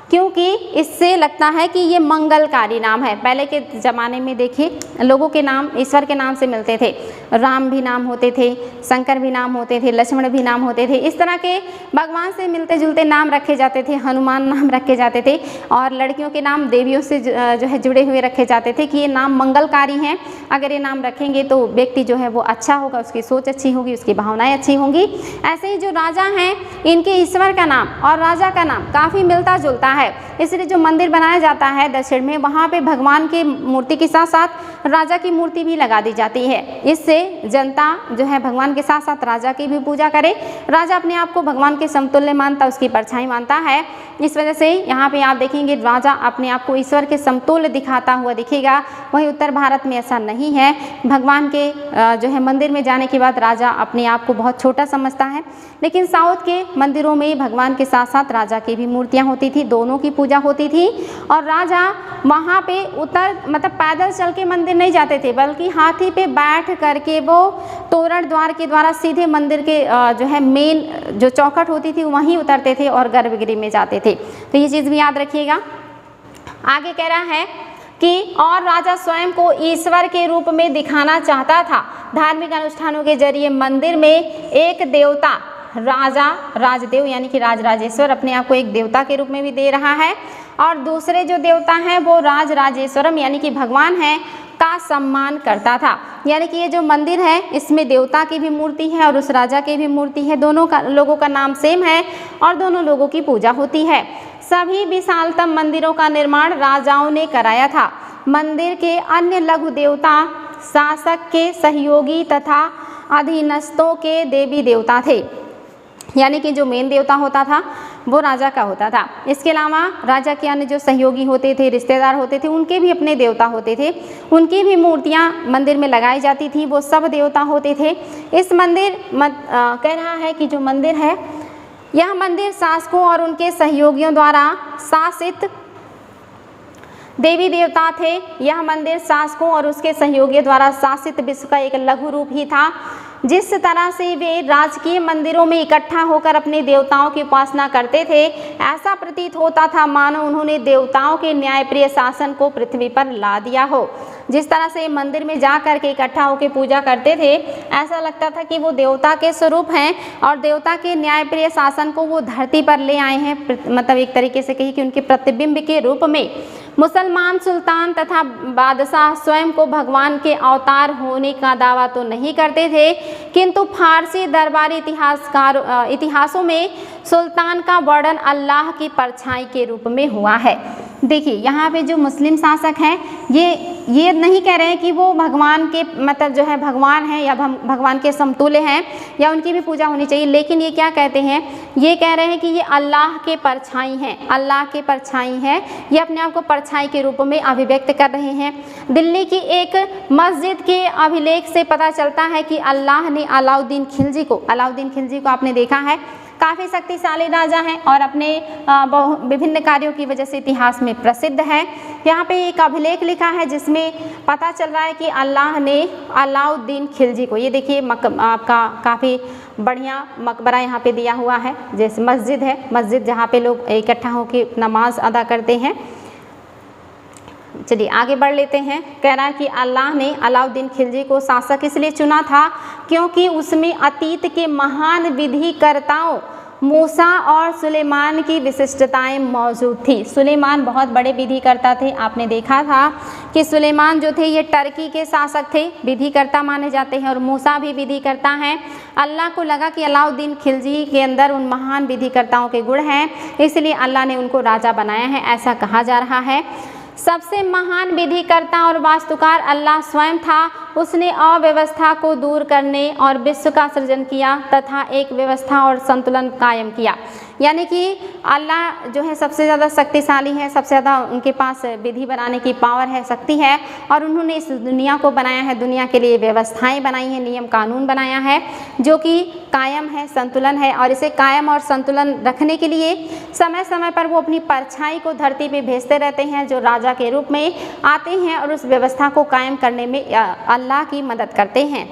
क्योंकि इससे लगता है कि ये मंगलकारी नाम है। पहले के ज़माने में देखिए लोगों के नाम ईश्वर के नाम से मिलते थे। राम भी नाम होते थे, शंकर भी नाम होते थे, लक्ष्मण भी नाम होते थे। इस तरह के भगवान से मिलते जुलते नाम रखे जाते थे। हनुमान नाम रखे जाते थे और लड़कियों के नाम देवियों से जो है जुड़े हुए रखे जाते थे कि ये नाम मंगलकारी हैं। अगर ये नाम रखेंगे तो व्यक्ति जो है वो अच्छा होगा, उसकी सोच अच्छी होगी, उसकी भावनाएँ अच्छी होंगी। ऐसे ही जो राजा हैं इनके ईश्वर का नाम और राजा का नाम काफ़ी मिलता जुलता है। इसलिए जो मंदिर बनाया जाता है दक्षिण में, वहाँ पे भगवान की मूर्ति के साथ साथ राजा की मूर्ति भी लगा दी जाती है। इससे जनता जो है भगवान के साथ साथ राजा की भी पूजा करे। राजा अपने आप को भगवान के समतुल्य मानता, उसकी परछाई मानता है। इस वजह से यहाँ पे आप देखेंगे राजा अपने आप को ईश्वर के समतुल्य दिखाता हुआ दिखेगा। वहीं उत्तर भारत में ऐसा नहीं है। भगवान के जो है मंदिर में जाने के बाद राजा अपने आप को बहुत छोटा समझता है। लेकिन साउथ के मंदिरों में भगवान के साथ साथ राजा की भी मूर्तियाँ होती थी, दोनों की पूजा होती थी। और राजा वहाँ पे मतलब पैदल चल के मंदिर नहीं जाते थे, बल्कि हाथी पे बैठ करके वो तोरण द्वार के द्वारा सीधे मंदिर के जो है मेन जो चौखट होती थी वहीं उतरते थे और गर्भगृह में जाते थे। तो ये चीज़ भी याद रखिएगा। आगे कह रहा है कि और राजा स्वयं को ईश्वर के रूप में दिखाना चाहता था। धार्मिक अनुष्ठानों के जरिए मंदिर में एक देवता राजा राजदेव यानी कि राजराजेश्वर अपने आप को एक देवता के रूप में भी दे रहा है और दूसरे जो देवता हैं वो राजराजेश्वरम यानी कि भगवान हैं का सम्मान करता था। यानी कि ये जो मंदिर है इसमें देवता की भी मूर्ति है और उस राजा की भी मूर्ति है। दोनों का लोगों का नाम सेम है और दोनों लोगों की पूजा होती है। सभी विशालतम मंदिरों का निर्माण राजाओं ने कराया था। मंदिर के अन्य लघु देवता शासक के सहयोगी तथा अधीनस्थों के देवी देवता थे। यानी कि जो मेन देवता होता था वो राजा का होता था। इसके अलावा राजा के अन्य जो सहयोगी होते थे, रिश्तेदार होते थे, उनके भी अपने देवता होते थे। उनकी भी मूर्तियाँ मंदिर में लगाई जाती थी, वो सब देवता होते थे। इस मंदिर कह रहा है कि जो मंदिर है यह मंदिर शासकों और उनके सहयोगियों द्वारा शासित देवी देवता थे। यह मंदिर शासकों और उसके सहयोगियों द्वारा शासित विश्व का एक लघु रूप ही था। जिस तरह से वे राजकीय मंदिरों में इकट्ठा होकर अपने देवताओं की उपासना करते थे, ऐसा प्रतीत होता था मानो उन्होंने देवताओं के न्यायप्रिय शासन को पृथ्वी पर ला दिया हो। जिस तरह से मंदिर में जा कर के इकट्ठा होकर पूजा करते थे, ऐसा लगता था कि वो देवता के स्वरूप हैं और देवता के न्यायप्रिय शासन को वो धरती पर ले आए हैं, मतलब एक तरीके से कही कि उनके प्रतिबिंब के रूप में। मुसलमान सुल्तान तथा बादशाह स्वयं को भगवान के अवतार होने का दावा तो नहीं करते थे, किंतु फारसी दरबारी इतिहासों में सुल्तान का वर्णन अल्लाह की परछाई के रूप में हुआ है। देखिए यहाँ पे जो मुस्लिम शासक हैं ये नहीं कह रहे हैं कि वो भगवान के मतलब जो है भगवान हैं या भगवान के समतुल्य हैं या उनकी भी पूजा होनी चाहिए, लेकिन ये क्या कहते हैं, ये कह रहे हैं कि ये अल्लाह के परछाई हैं, अल्लाह के परछाई हैं। ये अपने आप को परछाई के रूप में अभिव्यक्त कर रहे हैं। दिल्ली की एक मस्जिद के अभिलेख से पता चलता है कि अल्लाह ने अलाउद्दीन खिलजी को आपने देखा है, काफ़ी शक्तिशाली राजा हैं और अपने विभिन्न कार्यों की वजह से इतिहास में प्रसिद्ध है। यहाँ पे एक अभिलेख लिखा है जिसमें पता चल रहा है कि अल्लाह ने अलाउद्दीन खिलजी को, ये देखिए आपका काफ़ी बढ़िया मकबरा यहाँ पे दिया हुआ है, जैसे मस्जिद है, मस्जिद जहाँ पे लोग इकट्ठा होकर नमाज अदा करते हैं। चलिए आगे बढ़ लेते हैं। कह रहा है कि अल्लाह ने अलाउद्दीन खिलजी को शासक इसलिए चुना था क्योंकि उसमें अतीत के महान विधिकर्ताओं मूसा और सुलेमान की विशिष्टताएं मौजूद थी। सुलेमान बहुत बड़े विधिकर्ता थे, आपने देखा था कि सुलेमान जो थे ये टर्की के शासक थे, विधिकर्ता माने जाते हैं, और मूसा भी विधिकर्ता हैं। अल्लाह को लगा कि अलाउद्दीन खिलजी के अंदर उन महान विधिकर्ताओं के गुण हैं, इसलिए अल्लाह ने उनको राजा बनाया है, ऐसा कहा जा रहा है। सबसे महान विधिकर्ता और वास्तुकार अल्लाह स्वयं था। उसने अव्यवस्था को दूर करने और विश्व का सृजन किया तथा एक व्यवस्था और संतुलन कायम किया। यानी कि अल्लाह जो है सबसे ज़्यादा शक्तिशाली है, सबसे ज़्यादा उनके पास विधि बनाने की पावर है, शक्ति है, और उन्होंने इस दुनिया को बनाया है, दुनिया के लिए व्यवस्थाएं बनाई हैं, नियम कानून बनाया है जो कि कायम है, संतुलन है। और इसे कायम और संतुलन रखने के लिए समय समय पर वो अपनी परछाई को धरती पे भेजते रहते हैं, जो राजा के रूप में आते हैं और उस व्यवस्था को कायम करने में अल्लाह की मदद करते हैं।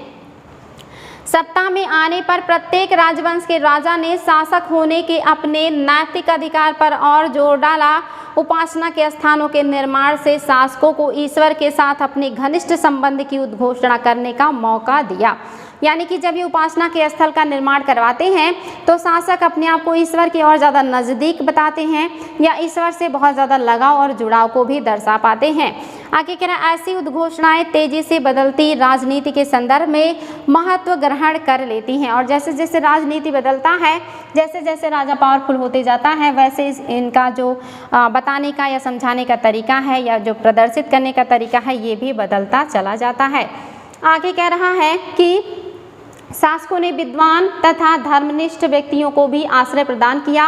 सत्ता में आने पर प्रत्येक राजवंश के राजा ने शासक होने के अपने नैतिक अधिकार पर और जोर डाला। उपासना के स्थानों के निर्माण से शासकों को ईश्वर के साथ अपने घनिष्ठ संबंध की उद्घोषणा करने का मौका दिया। यानी कि जब ये उपासना के स्थल का निर्माण करवाते हैं तो शासक अपने आप को ईश्वर के और ज़्यादा नज़दीक बताते हैं या ईश्वर से बहुत ज़्यादा लगाव और जुड़ाव को भी दर्शा पाते हैं। आगे कह रहा है, ऐसी उद्घोषणाएं तेजी से बदलती राजनीति के संदर्भ में महत्व ग्रहण कर लेती हैं, और जैसे जैसे राजनीति बदलता है, जैसे जैसे राजा पावरफुल होते जाता है, वैसे इनका जो बताने का या समझाने का तरीका है या जो प्रदर्शित करने का तरीका है ये भी बदलता चला जाता है। आगे कह रहा है कि शासकों ने विद्वान तथा धर्मनिष्ठ व्यक्तियों को भी आश्रय प्रदान किया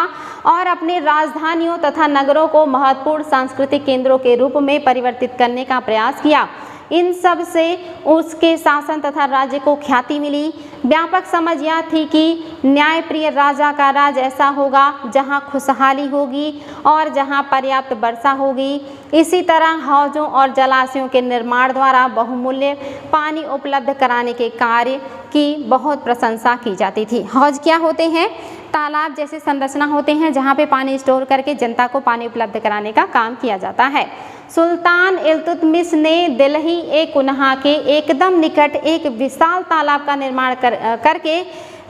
और अपने राजधानियों तथा नगरों को महत्वपूर्ण सांस्कृतिक केंद्रों के रूप में परिवर्तित करने का प्रयास किया। इन सब से उसके शासन तथा राज्य को ख्याति मिली। व्यापक समझ यह थी कि न्यायप्रिय राजा का राज ऐसा होगा जहां खुशहाली होगी और जहां पर्याप्त वर्षा होगी। इसी तरह हौजों और जलाशयों के निर्माण द्वारा बहुमूल्य पानी उपलब्ध कराने के कार्य की बहुत प्रशंसा की जाती थी। हौज क्या होते हैं? तालाब जैसे संरचना होते हैं जहाँ पे पानी स्टोर करके जनता को पानी उपलब्ध कराने का काम किया जाता है। सुल्तान इल्तुतमिश ने दिल्ली ए कुनहा के एकदम निकट एक विशाल तालाब का निर्माण करके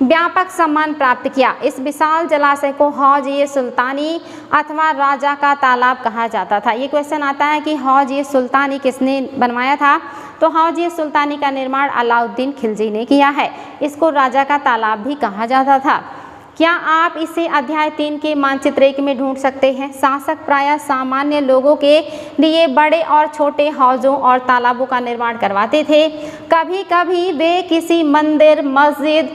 व्यापक सम्मान प्राप्त किया। इस विशाल जलाशय को हौज ए सुल्तानी अथवा राजा का तालाब कहा जाता था। ये क्वेश्चन आता है कि हौज ए सुल्तानी किसने बनवाया था? तो हौज ए सुल्तानी का निर्माण अलाउद्दीन खिलजी ने किया है। इसको राजा का तालाब भी कहा जाता था। क्या आप इसे अध्याय 3 के मानचित्र 1 में ढूंढ सकते हैं? शासक प्रायः सामान्य लोगों के लिए बड़े और छोटे हौजों और तालाबों का निर्माण करवाते थे। कभी कभी वे किसी मंदिर, मस्जिद,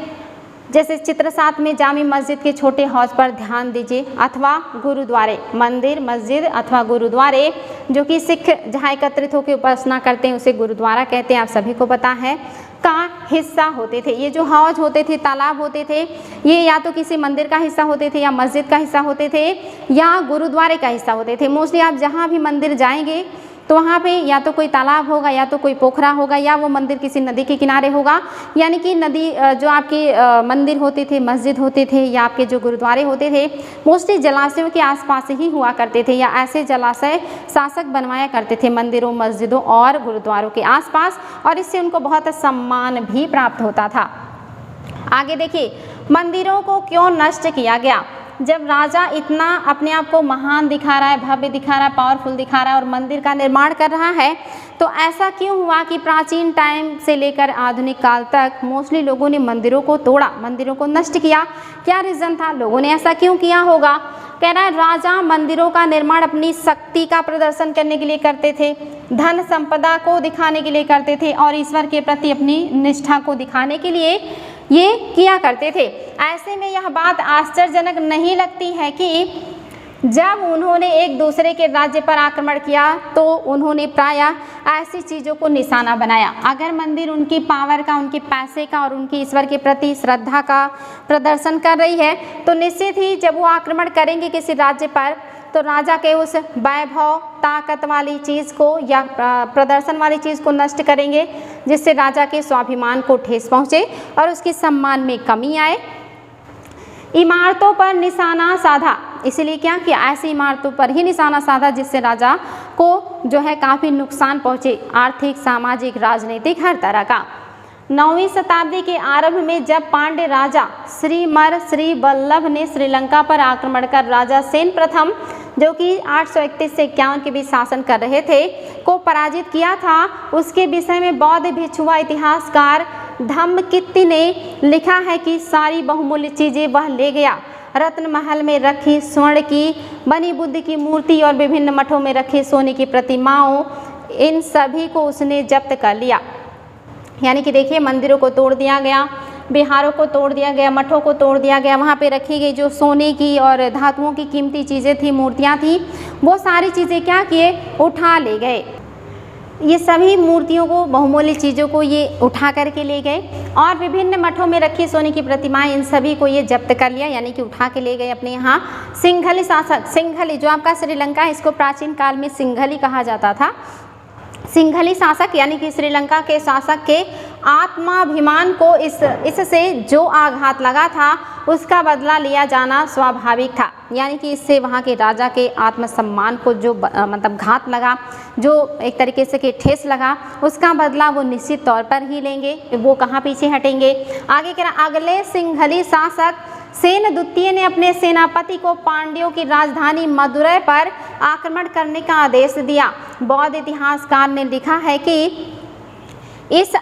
जैसे चित्र 7 में जामी मस्जिद के छोटे हौज पर ध्यान दीजिए, अथवा गुरुद्वारे, मंदिर, मस्जिद अथवा गुरुद्वारे, जो कि सिख जहाँ एकत्रित होकर उपासना करते हैं उसे गुरुद्वारा कहते हैं, आप सभी को पता है, का हिस्सा होते थे। ये जो हौज होते थे, तालाब होते थे, ये या तो किसी मंदिर का हिस्सा होते थे या मस्जिद का हिस्सा होते थे या गुरुद्वारे का हिस्सा होते थे। मोस्टली आप जहाँ भी मंदिर जाएंगे तो वहाँ पे या तो कोई तालाब होगा या तो कोई पोखरा होगा या वो मंदिर किसी नदी के किनारे होगा। यानी कि नदी जो आपके मंदिर होते थे, मस्जिद होते थे या आपके जो गुरुद्वारे होते थे मोस्टली जलाशयों के आसपास ही हुआ करते थे, या ऐसे जलाशय शासक बनवाया करते थे मंदिरों, मस्जिदों और गुरुद्वारों के आसपास, और इससे उनको बहुत सम्मान भी प्राप्त होता था। आगे देखिए, मंदिरों को क्यों नष्ट किया गया? जब राजा इतना अपने आप को महान दिखा रहा है, भव्य दिखा रहा है, पावरफुल दिखा रहा है और मंदिर का निर्माण कर रहा है, तो ऐसा क्यों हुआ कि प्राचीन टाइम से लेकर आधुनिक काल तक मोस्टली लोगों ने मंदिरों को तोड़ा, मंदिरों को नष्ट किया? क्या रीज़न था, लोगों ने ऐसा क्यों किया होगा? कह रहा है राजा मंदिरों का निर्माण अपनी शक्ति का प्रदर्शन करने के लिए करते थे, धन संपदा को दिखाने के लिए करते थे और ईश्वर के प्रति अपनी निष्ठा को दिखाने के लिए ये किया करते थे। ऐसे में यह बात आश्चर्यजनक नहीं लगती है कि जब उन्होंने एक दूसरे के राज्य पर आक्रमण किया तो उन्होंने प्रायः ऐसी चीज़ों को निशाना बनाया। अगर मंदिर उनकी पावर का, उनके पैसे का और उनकी ईश्वर के प्रति श्रद्धा का प्रदर्शन कर रही है तो निश्चित ही जब वो आक्रमण करेंगे किसी राज्य पर तो राजा के उस वैभव, ताकत वाली चीज़ को या प्रदर्शन वाली चीज़ को नष्ट करेंगे, जिससे राजा के स्वाभिमान को ठेस पहुँचे और उसके सम्मान में कमी आए। इमारतों पर निशाना साधा, इसलिए क्या किया, ऐसी इमारतों पर ही निशाना साधा जिससे राजा को जो है काफ़ी नुकसान पहुँचे, आर्थिक, सामाजिक, राजनीतिक, हर तरह का। 9वीं शताब्दी के आरंभ में जब पांड्य राजा श्री वल्लभ ने श्रीलंका पर आक्रमण कर राजा सेन प्रथम, जो कि 831 से 51 के बीच शासन कर रहे थे, को पराजित किया था, उसके विषय में बौद्ध भिक्षुआ इतिहासकार धम्मकित्ति ने लिखा है कि सारी बहुमूल्य चीज़ें वह ले गया। रत्न महल में रखी स्वर्ण की बनी बुद्ध की मूर्ति और विभिन्न मठों में रखी सोने की प्रतिमाओं, इन सभी को उसने जब्त कर लिया। यानी कि देखिए, मंदिरों को तोड़ दिया गया, विहारों को तोड़ दिया गया, मठों को तोड़ दिया गया, वहाँ पे रखी गई जो सोने की और धातुओं की कीमती चीज़ें थी, मूर्तियाँ थी, वो सारी चीज़ें क्या किए, उठा ले गए। ये सभी मूर्तियों को, बहुमूल्य चीज़ों को ये उठा करके ले गए और विभिन्न मठों में रखी सोने की प्रतिमाएं, इन सभी को ये जब्त कर लिया, यानी कि उठा के ले गए अपने यहाँ। सिंघली शासक, सिंघली जो आपका श्रीलंका है, इसको प्राचीन काल में सिंघली कहा जाता था। सिंघली शासक यानी कि श्रीलंका के शासक के आत्माभिमान को इससे जो आघात लगा था उसका बदला लिया जाना स्वाभाविक था। यानी कि इससे वहाँ के राजा के आत्मसम्मान को जो मतलब घात लगा, जो एक तरीके से कि ठेस लगा, उसका बदला वो निश्चित तौर पर ही लेंगे, वो कहाँ पीछे हटेंगे। आगे कह रहा, अगले सिंघली शासक सेन द्वितीय ने अपने सेनापति को पांड्यों की राजधानी मदुरै पर आक्रमण करने का आदेश दिया। बौद्ध इतिहासकार ने लिखा है कि इस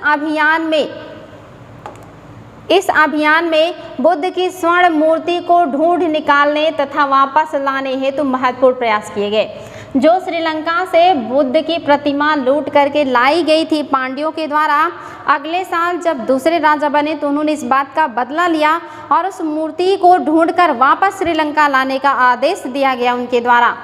अभियान में बुद्ध की स्वर्ण मूर्ति को ढूंढ निकालने तथा वापस लाने हेतु महत्वपूर्ण प्रयास किए गए। जो श्रीलंका से बुद्ध की प्रतिमा लूट करके लाई गई थी पांड्यों के द्वारा, अगले साल जब दूसरे राजा बने तो उन्होंने इस बात का बदला लिया और उस मूर्ति को ढूंढकर वापस श्रीलंका लाने का आदेश दिया गया उनके द्वारा।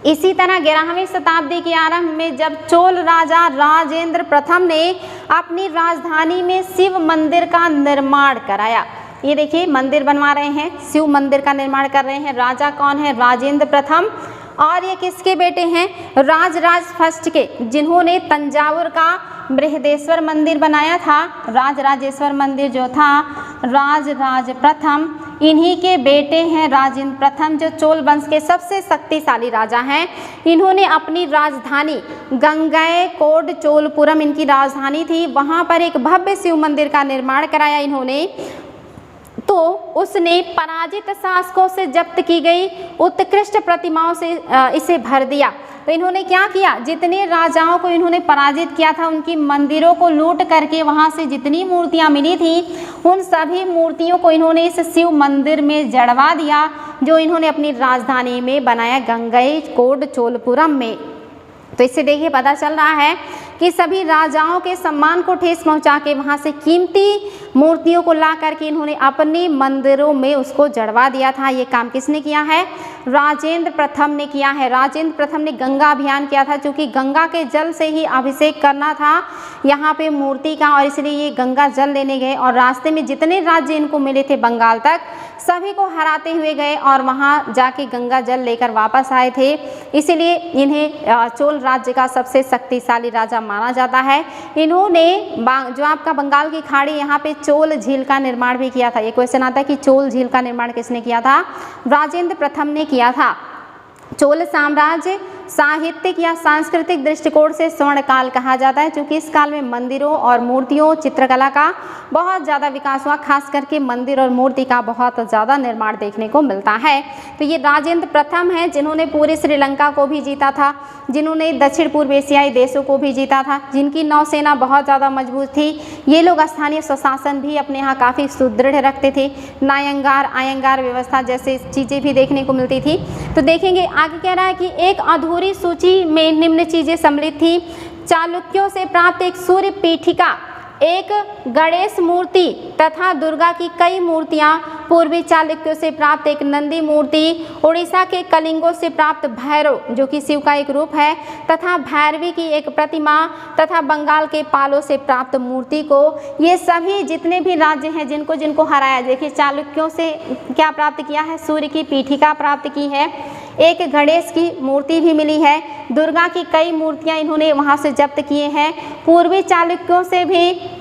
इसी तरह 11वीं शताब्दी के आरंभ में जब चोल राजा राजेंद्र प्रथम ने अपनी राजधानी में शिव मंदिर का निर्माण कराया। ये देखिए, मंदिर बनवा रहे हैं, शिव मंदिर का निर्माण कर रहे हैं। राजा कौन है? राजेंद्र प्रथम। और ये किसके बेटे हैं? राजराज फर्स्ट के, जिन्होंने तंजावुर का बृहदेश्वर मंदिर बनाया था। राजराजेश्वर मंदिर जो था, राजराज प्रथम, इन्हीं के बेटे हैं राजेंद्र प्रथम, जो चोल वंश के सबसे शक्तिशाली राजा हैं। इन्होंने अपनी राजधानी गंगैकोंड चोलपुरम इनकी राजधानी थी, वहाँ पर एक भव्य शिव मंदिर का निर्माण कराया इन्होंने। तो उसने पराजित शासकों से जब्त की गई उत्कृष्ट प्रतिमाओं से इसे भर दिया। तो इन्होंने क्या किया, जितने राजाओं को इन्होंने पराजित किया था उनकी मंदिरों को लूट करके वहां से जितनी मूर्तियां मिली थी उन सभी मूर्तियों को इन्होंने इस शिव मंदिर में जड़वा दिया, जो इन्होंने अपनी राजधानी में बनाया, गंगैकोंड चोलपुरम में। तो इससे देखिए पता चल रहा है कि सभी राजाओं के सम्मान को ठेस पहुंचा के वहां से कीमती मूर्तियों को ला करके इन्होंने अपने मंदिरों में उसको जड़वा दिया था। ये काम किसने किया है? राजेंद्र प्रथम ने किया है। राजेंद्र प्रथम ने गंगा अभियान किया था, क्योंकि गंगा के जल से ही अभिषेक करना था यहाँ पे मूर्ति का, और इसलिए ये गंगा जल लेने गए और रास्ते में जितने राज्य इनको मिले थे बंगाल तक सभी को हराते हुए गए और वहाँ जाके गंगा जल लेकर वापस आए थे। इसीलिए इन्हें चोल राज्य का सबसे शक्तिशाली राजा माना जाता है। इन्होंने जो आपका बंगाल की खाड़ी यहाँ पे चोल झील का निर्माण भी किया था। ये क्वेश्चन आता है कि चोल झील का निर्माण किसने किया था? राजेंद्र प्रथम ने किया था। चोल साम्राज्य साहित्यिक या सांस्कृतिक दृष्टिकोण से स्वर्ण काल कहा जाता है, क्योंकि इस काल में मंदिरों और मूर्तियों चित्रकला का बहुत ज़्यादा विकास हुआ, खास करके मंदिर और मूर्ति का बहुत ज़्यादा निर्माण देखने को मिलता है। तो ये राजेंद्र प्रथम हैं जिन्होंने पूरे श्रीलंका को भी जीता था, जिन्होंने दक्षिण पूर्व एशियाई देशों को भी जीता था, जिनकी नौसेना बहुत ज़्यादा मजबूत थी। ये लोग स्थानीय स्वशासन भी अपने यहाँ काफ़ी सुदृढ़ रखते थे। नायंगार आयंगार व्यवस्था जैसे चीज़ें भी देखने को मिलती थी। तो देखेंगे आगे कह रहा है कि एक अधूरी सूची में निम्न चीजें सम्मिलित थी। चालुक्यों से प्राप्त एक सूर्य पीठिका, एक गणेश मूर्ति तथा दुर्गा की कई मूर्तियां, पूर्वी चालुक्यों से प्राप्त एक नंदी मूर्ति, उड़ीसा के कलिंगों से प्राप्त भैरव जो कि शिव का एक रूप है तथा भैरवी की एक प्रतिमा तथा बंगाल के पालों से प्राप्त मूर्ति को, ये सभी जितने भी राज्य हैं जिनको जिनको हराया, देखिए चालुक्यों से क्या प्राप्त किया है? सूर्य की पीठिका प्राप्त की है, एक गणेश की मूर्ति भी मिली है, दुर्गा की कई मूर्तियां इन्होंने वहां से जब्त किए हैं, पूर्वी चालुक्यों से भी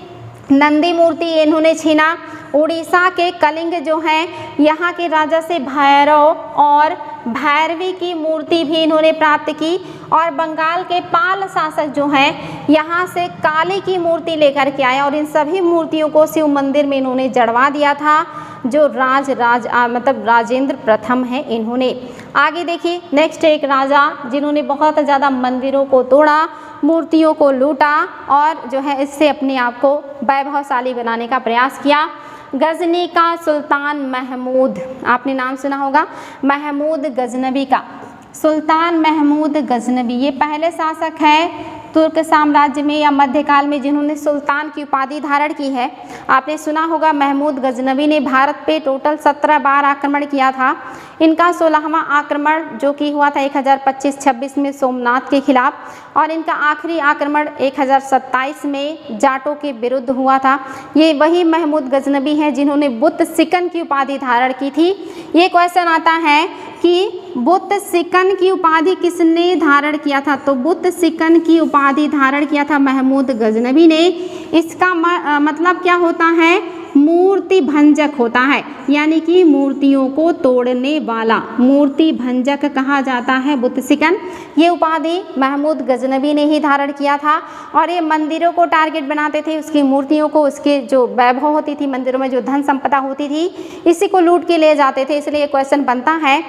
नंदी मूर्ति इन्होंने छीना, उड़ीसा के कलिंग जो हैं यहाँ के राजा से भैरव और भैरवी की मूर्ति भी इन्होंने प्राप्त की, और बंगाल के पाल शासक जो हैं यहाँ से काली की मूर्ति लेकर के आए और इन सभी मूर्तियों को शिव मंदिर में इन्होंने जड़वा दिया था, जो मतलब राजेंद्र प्रथम है इन्होंने। आगे देखिए नेक्स्ट एक राजा जिन्होंने बहुत ज़्यादा मंदिरों को तोड़ा, मूर्तियों को लूटा और जो है इससे अपने आप को वैभवशाली बनाने का प्रयास किया। गजनी का सुल्तान महमूद, आपने नाम सुना होगा महमूद गजनबी का। सुल्तान महमूद गजनबी ये पहले शासक हैं तुर्क साम्राज्य में या मध्यकाल में जिन्होंने सुल्तान की उपाधि धारण की है। आपने सुना होगा महमूद गजनबी ने भारत पे टोटल 17 बार आक्रमण किया था। इनका 16वां आक्रमण जो कि हुआ था 1025-26 में सोमनाथ के खिलाफ, और इनका आखिरी आक्रमण 1027 में जाटों के विरुद्ध हुआ था। ये वही महमूद गजनबी हैं जिन्होंने बुत सिकन की उपाधि धारण की थी। ये क्वेश्चन आता है कि बुत सिकन की उपाधि किसने धारण किया था? तो बुत सिकन की उपाधि धारण किया था महमूद गजनबी ने। इसका मतलब क्या होता है? मूर्ति भंजक होता है, यानी कि मूर्तियों को तोड़ने वाला मूर्ति भंजक कहा जाता है बुत सिकन। ये उपाधि महमूद गजनबी ने ही धारण किया था, और ये मंदिरों को टारगेट बनाते थे, उसकी मूर्तियों को, उसके जो वैभव होती थी मंदिरों में, जो धन संपदा होती थी, इसी को लूट के ले जाते थे। इसलिए क्वेश्चन बनता है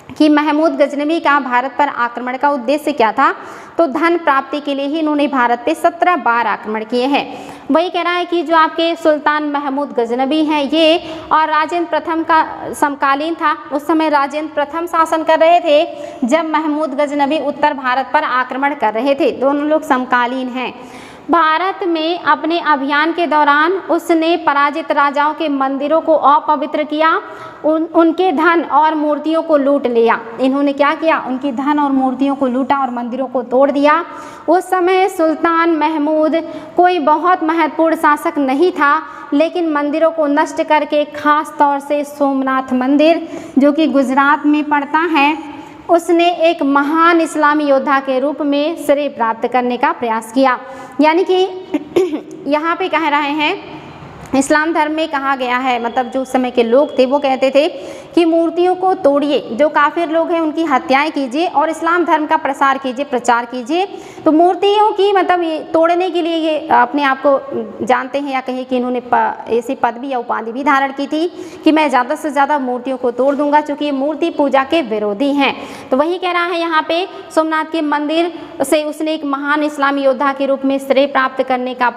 कि महमूद गजनबी का भारत पर आक्रमण का उद्देश्य क्या था? तो धन प्राप्ति के लिए ही इन्होंने भारत पे 17 बार आक्रमण किए हैं। वही कह रहा है कि जो आपके सुल्तान महमूद गजनबी हैं ये और राजेंद्र प्रथम का समकालीन था। उस समय राजेंद्र प्रथम शासन कर रहे थे जब महमूद गजनबी उत्तर भारत पर आक्रमण कर रहे थे। दोनों लोग समकालीन हैं। भारत में अपने अभियान के दौरान उसने पराजित राजाओं के मंदिरों को अपवित्र किया, उनके धन और मूर्तियों को लूट लिया। इन्होंने क्या किया? उनकी धन और मूर्तियों को लूटा और मंदिरों को तोड़ दिया। उस समय सुल्तान महमूद कोई बहुत महत्वपूर्ण शासक नहीं था, लेकिन मंदिरों को नष्ट करके खास तौर से सोमनाथ मंदिर जो कि गुजरात में पड़ता है, उसने एक महान इस्लामी योद्धा के रूप में श्रेय प्राप्त करने का प्रयास किया। यानी कि यहाँ पे कह रहे हैं इस्लाम धर्म में कहा गया है, मतलब जो उस समय के लोग थे वो कहते थे कि मूर्तियों को तोड़िए, जो काफिर लोग हैं उनकी हत्याएं कीजिए और इस्लाम धर्म का प्रसार कीजिए, प्रचार कीजिए। तो मूर्तियों की मतलब ये तोड़ने के लिए ये अपने आप को जानते हैं, या कहें कि इन्होंने ऐसी पदवी या उपाधि भी धारण की थी कि मैं ज़्यादा से ज़्यादा मूर्तियों को तोड़ दूंगा, चूँकि ये मूर्ति पूजा के विरोधी हैं। तो वही कह रहा है यहाँ पे सोमनाथ के मंदिर से उसने एक महान इस्लामी योद्धा के रूप में श्रेय प्राप्त करने का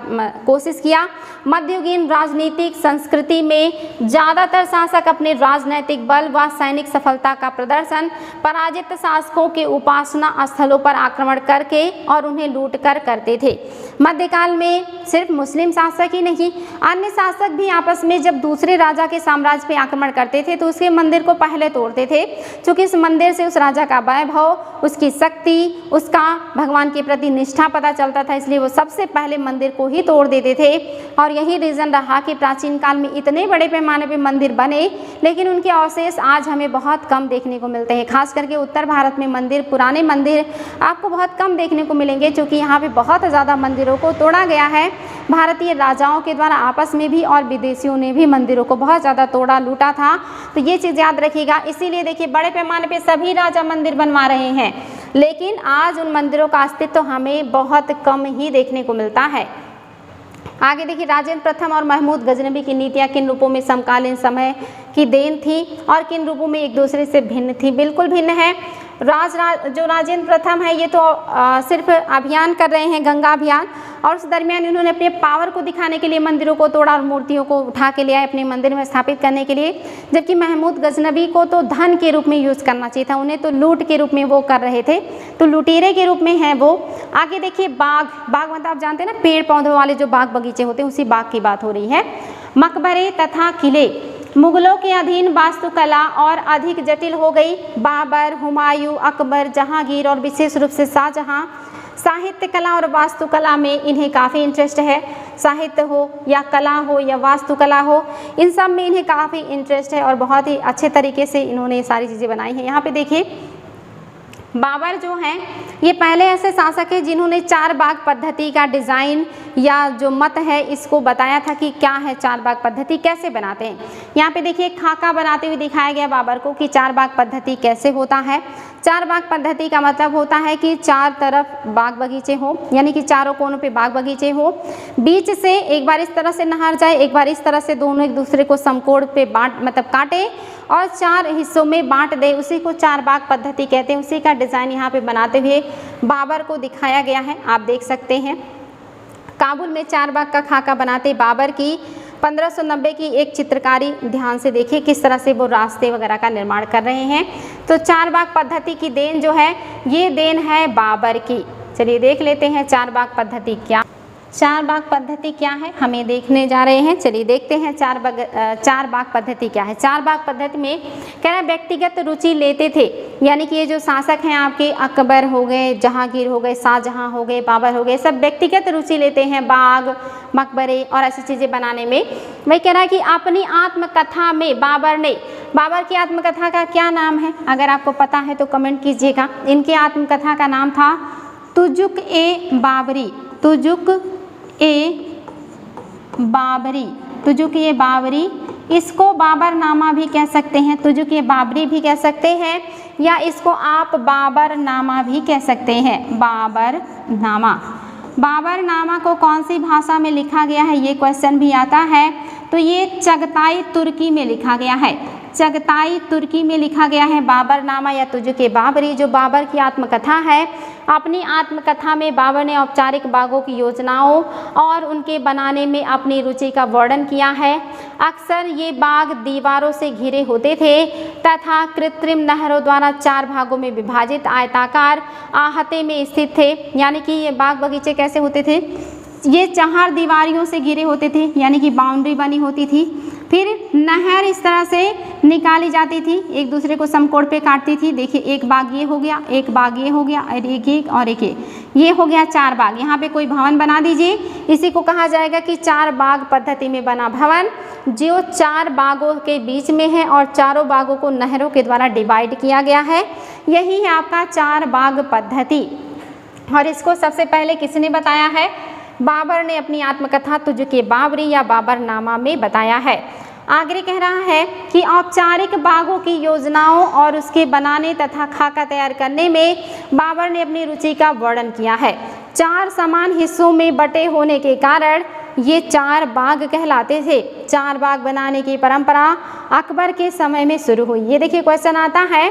कोशिश किया। मध्ययुगीन राजनीतिक संस्कृति में ज़्यादातर शासक अपने राजनैतिक बल व सैनिक सफलता का प्रदर्शन पराजित शासकों के उपासना स्थलों पर आक्रमण करके और उन्हें लूट कर करते थे। मध्यकाल में सिर्फ मुस्लिम शासक ही नहीं, अन्य शासक भी आपस में जब दूसरे राजा के साम्राज्य पर आक्रमण करते थे तो उसके मंदिर को पहले तोड़ते थे, क्योंकि इस मंदिर से उस राजा का वैभव, उसकी शक्ति, उसका भगवान के प्रति निष्ठा पता चलता था, इसलिए वो सबसे पहले मंदिर को ही तोड़ देते थे। और यही रीज़न रहा कि प्राचीन काल में इतने बड़े पैमाने पे मंदिर बने, लेकिन उनके अवशेष आज हमें बहुत कम देखने को मिलते हैं। खास करके उत्तर भारत में मंदिर, पुराने मंदिर आपको बहुत कम देखने को मिलेंगे, क्योंकि यहाँ पे बहुत ज़्यादा मंदिरों को तोड़ा गया है। भारतीय राजाओं के द्वारा आपस में भी और विदेशियों ने भी मंदिरों को बहुत ज़्यादा तोड़ा, लूटा था। तो ये चीज़ याद रखिएगा। इसीलिए देखिए बड़े पैमाने पे सभी राजा मंदिर बनवा रहे हैं, लेकिन आज उन मंदिरों का अस्तित्व हमें बहुत कम ही देखने को मिलता है। आगे देखिए, राजेंद्र प्रथम और महमूद गजनबी की नीतियाँ किन रूपों में समकालीन समय की देन थी और किन रूपों में एक दूसरे से भिन्न थी? बिल्कुल भिन्न है। जो राजेंद्र प्रथम है ये तो सिर्फ अभियान कर रहे हैं, गंगा अभियान, और उस दरमियान इन्होंने अपने पावर को दिखाने के लिए मंदिरों को तोड़ा और मूर्तियों को उठा के ले आए अपने मंदिर में स्थापित करने के लिए। जबकि महमूद गजनबी को तो धन के रूप में यूज़ करना चाहिए था, उन्हें तो लूट के रूप में वो कर रहे थे, तो लुटेरे के रूप में है वो। आगे देखिए, बाग मतलब आप जानते हैं ना, पेड़ पौधों वाले जो बाग बगीचे होते हैं, उसी बाग की बात हो रही है। मकबरे तथा किले मुगलों के अधीन वास्तुकला और अधिक जटिल हो गई। बाबर, हुमायूं, अकबर, जहांगीर और विशेष रूप से शाहजहां साहित्य कला और वास्तुकला में इन्हें काफ़ी इंटरेस्ट है। साहित्य हो या कला हो या वास्तुकला हो, इन सब में इन्हें काफ़ी इंटरेस्ट है और बहुत ही अच्छे तरीके से इन्होंने सारी चीज़ें बनाई हैं। यहाँ पे देखिए, बाबर जो हैं ये पहले ऐसे शासक हैं जिन्होंने चार बाग पद्धति का डिज़ाइन या जो मत है इसको बताया था कि क्या है चार बाग पद्धति, कैसे बनाते हैं। यहाँ पे देखिए खाका बनाते हुए दिखाया गया बाबर को कि चार बाग पद्धति कैसे होता है। चार बाग पद्धति का मतलब होता है कि चार तरफ बाग बगीचे हो, यानी कि चारों कोनों पे बाग बगीचे हो, बीच से एक बार इस तरह से नहर जाए, एक बार इस तरह से, दोनों एक दूसरे को समकोण पे काटे और चार हिस्सों में बांट दे, उसी को चार बाग पद्धति कहते हैं। उसी का डिज़ाइन यहाँ पे बनाते हुए बाबर को दिखाया गया है, आप देख सकते हैं। काबुल में चार बाग का खाका बनाते बाबर की 1590 की एक चित्रकारी ध्यान से देखिए किस तरह से वो रास्ते वगैरह का निर्माण कर रहे हैं। तो चार बाग पद्धति की देन जो है ये देन है बाबर की। चलिए देख लेते हैं चार बाग पद्धति क्या है, हमें देखने जा रहे हैं। चलिए देखते हैं चार बाग पद्धति क्या है। चार बाग पद्धति में कह रहा है व्यक्तिगत रुचि लेते थे, यानी कि ये जो शासक हैं आपके अकबर हो गए, जहांगीर हो गए, शाहजहां हो गए, बाबर हो गए, सब व्यक्तिगत रुचि लेते हैं बाग, मकबरे और ऐसी चीज़ें बनाने में। वही कह रहा है कि अपनी आत्मकथा में बाबर की आत्मकथा का क्या नाम है, अगर आपको पता है तो कमेंट कीजिएगा। इनकी आत्मकथा का नाम था तुजुक ए बाबरी। इसको बाबरनामा भी कह सकते हैं, तुजुक ए बाबरी भी कह सकते हैं, या इसको आप बाबरनामा भी कह सकते हैं। बाबरनामा को कौन सी भाषा में लिखा गया है, ये क्वेश्चन भी आता है। तो ये चगताई तुर्की में लिखा गया है, चगताई तुर्की में लिखा गया है बाबरनामा या तुजुक ए बाबरी, जो बाबर की आत्मकथा है। अपनी आत्मकथा में बाबर ने औपचारिक बागों की योजनाओं और उनके बनाने में अपनी रुचि का वर्णन किया है। अक्सर ये बाग दीवारों से घिरे होते थे तथा कृत्रिम नहरों द्वारा चार भागों में विभाजित आयताकार आहते में स्थित थे। यानी कि ये बाग बगीचे कैसे होते थे, ये चार दीवारियों से घिरे होते थे, यानी कि बाउंड्री बनी होती थी। फिर नहर इस तरह से निकाली जाती थी, एक दूसरे को समकोण पे काटती थी। देखिए एक बाग ये हो गया, एक बाग ये हो गया, और एक और एक ये हो गया, चार बाग। यहाँ पे कोई भवन बना दीजिए, इसी को कहा जाएगा कि चार बाग पद्धति में बना भवन, जो चार बागों के बीच में है और चारों बागों को नहरों के द्वारा डिवाइड किया गया है। यही है आपका चार बाग पद्धति। और इसको सबसे पहले किसने बताया है, बाबर ने अपनी आत्मकथा तुजुक ए बाबरी या बाबरनामा में बताया है। आगे कह रहा है कि औपचारिक बागों की योजनाओं और उसके बनाने तथा खाका तैयार करने में बाबर ने अपनी रुचि का वर्णन किया है। चार समान हिस्सों में बटे होने के कारण ये चार बाग कहलाते थे। चार बाग बनाने की परंपरा अकबर के समय में शुरू हुई। ये देखिए क्वेश्चन आता है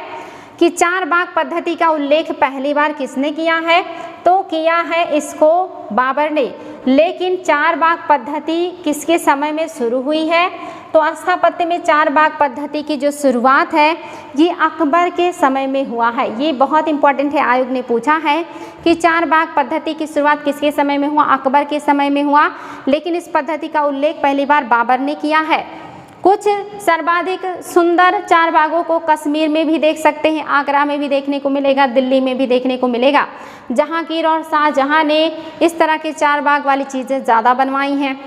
कि चार बाग पद्धति का उल्लेख पहली बार किसने किया है? तो किया है इसको बाबर ने। लेकिन चार बाग पद्धति किसके समय में शुरू हुई है? तो स्थापत्य में चार बाग पद्धति की जो शुरुआत है ये अकबर के समय में हुआ है। ये बहुत इंपॉर्टेंट है, आयोग ने पूछा है कि चार बाग पद्धति की शुरुआत किसके समय में हुआ? अकबर के समय में हुआ। लेकिन इस पद्धति का उल्लेख पहली बार बाबर ने किया है। कुछ सर्वाधिक सुंदर चार बागों को कश्मीर में भी देख सकते हैं, आगरा में भी देखने को मिलेगा, दिल्ली में भी देखने को मिलेगा। जहांगीर और शाहजहां ने इस तरह के चार बाग वाली चीज़ें ज़्यादा बनवाई हैं।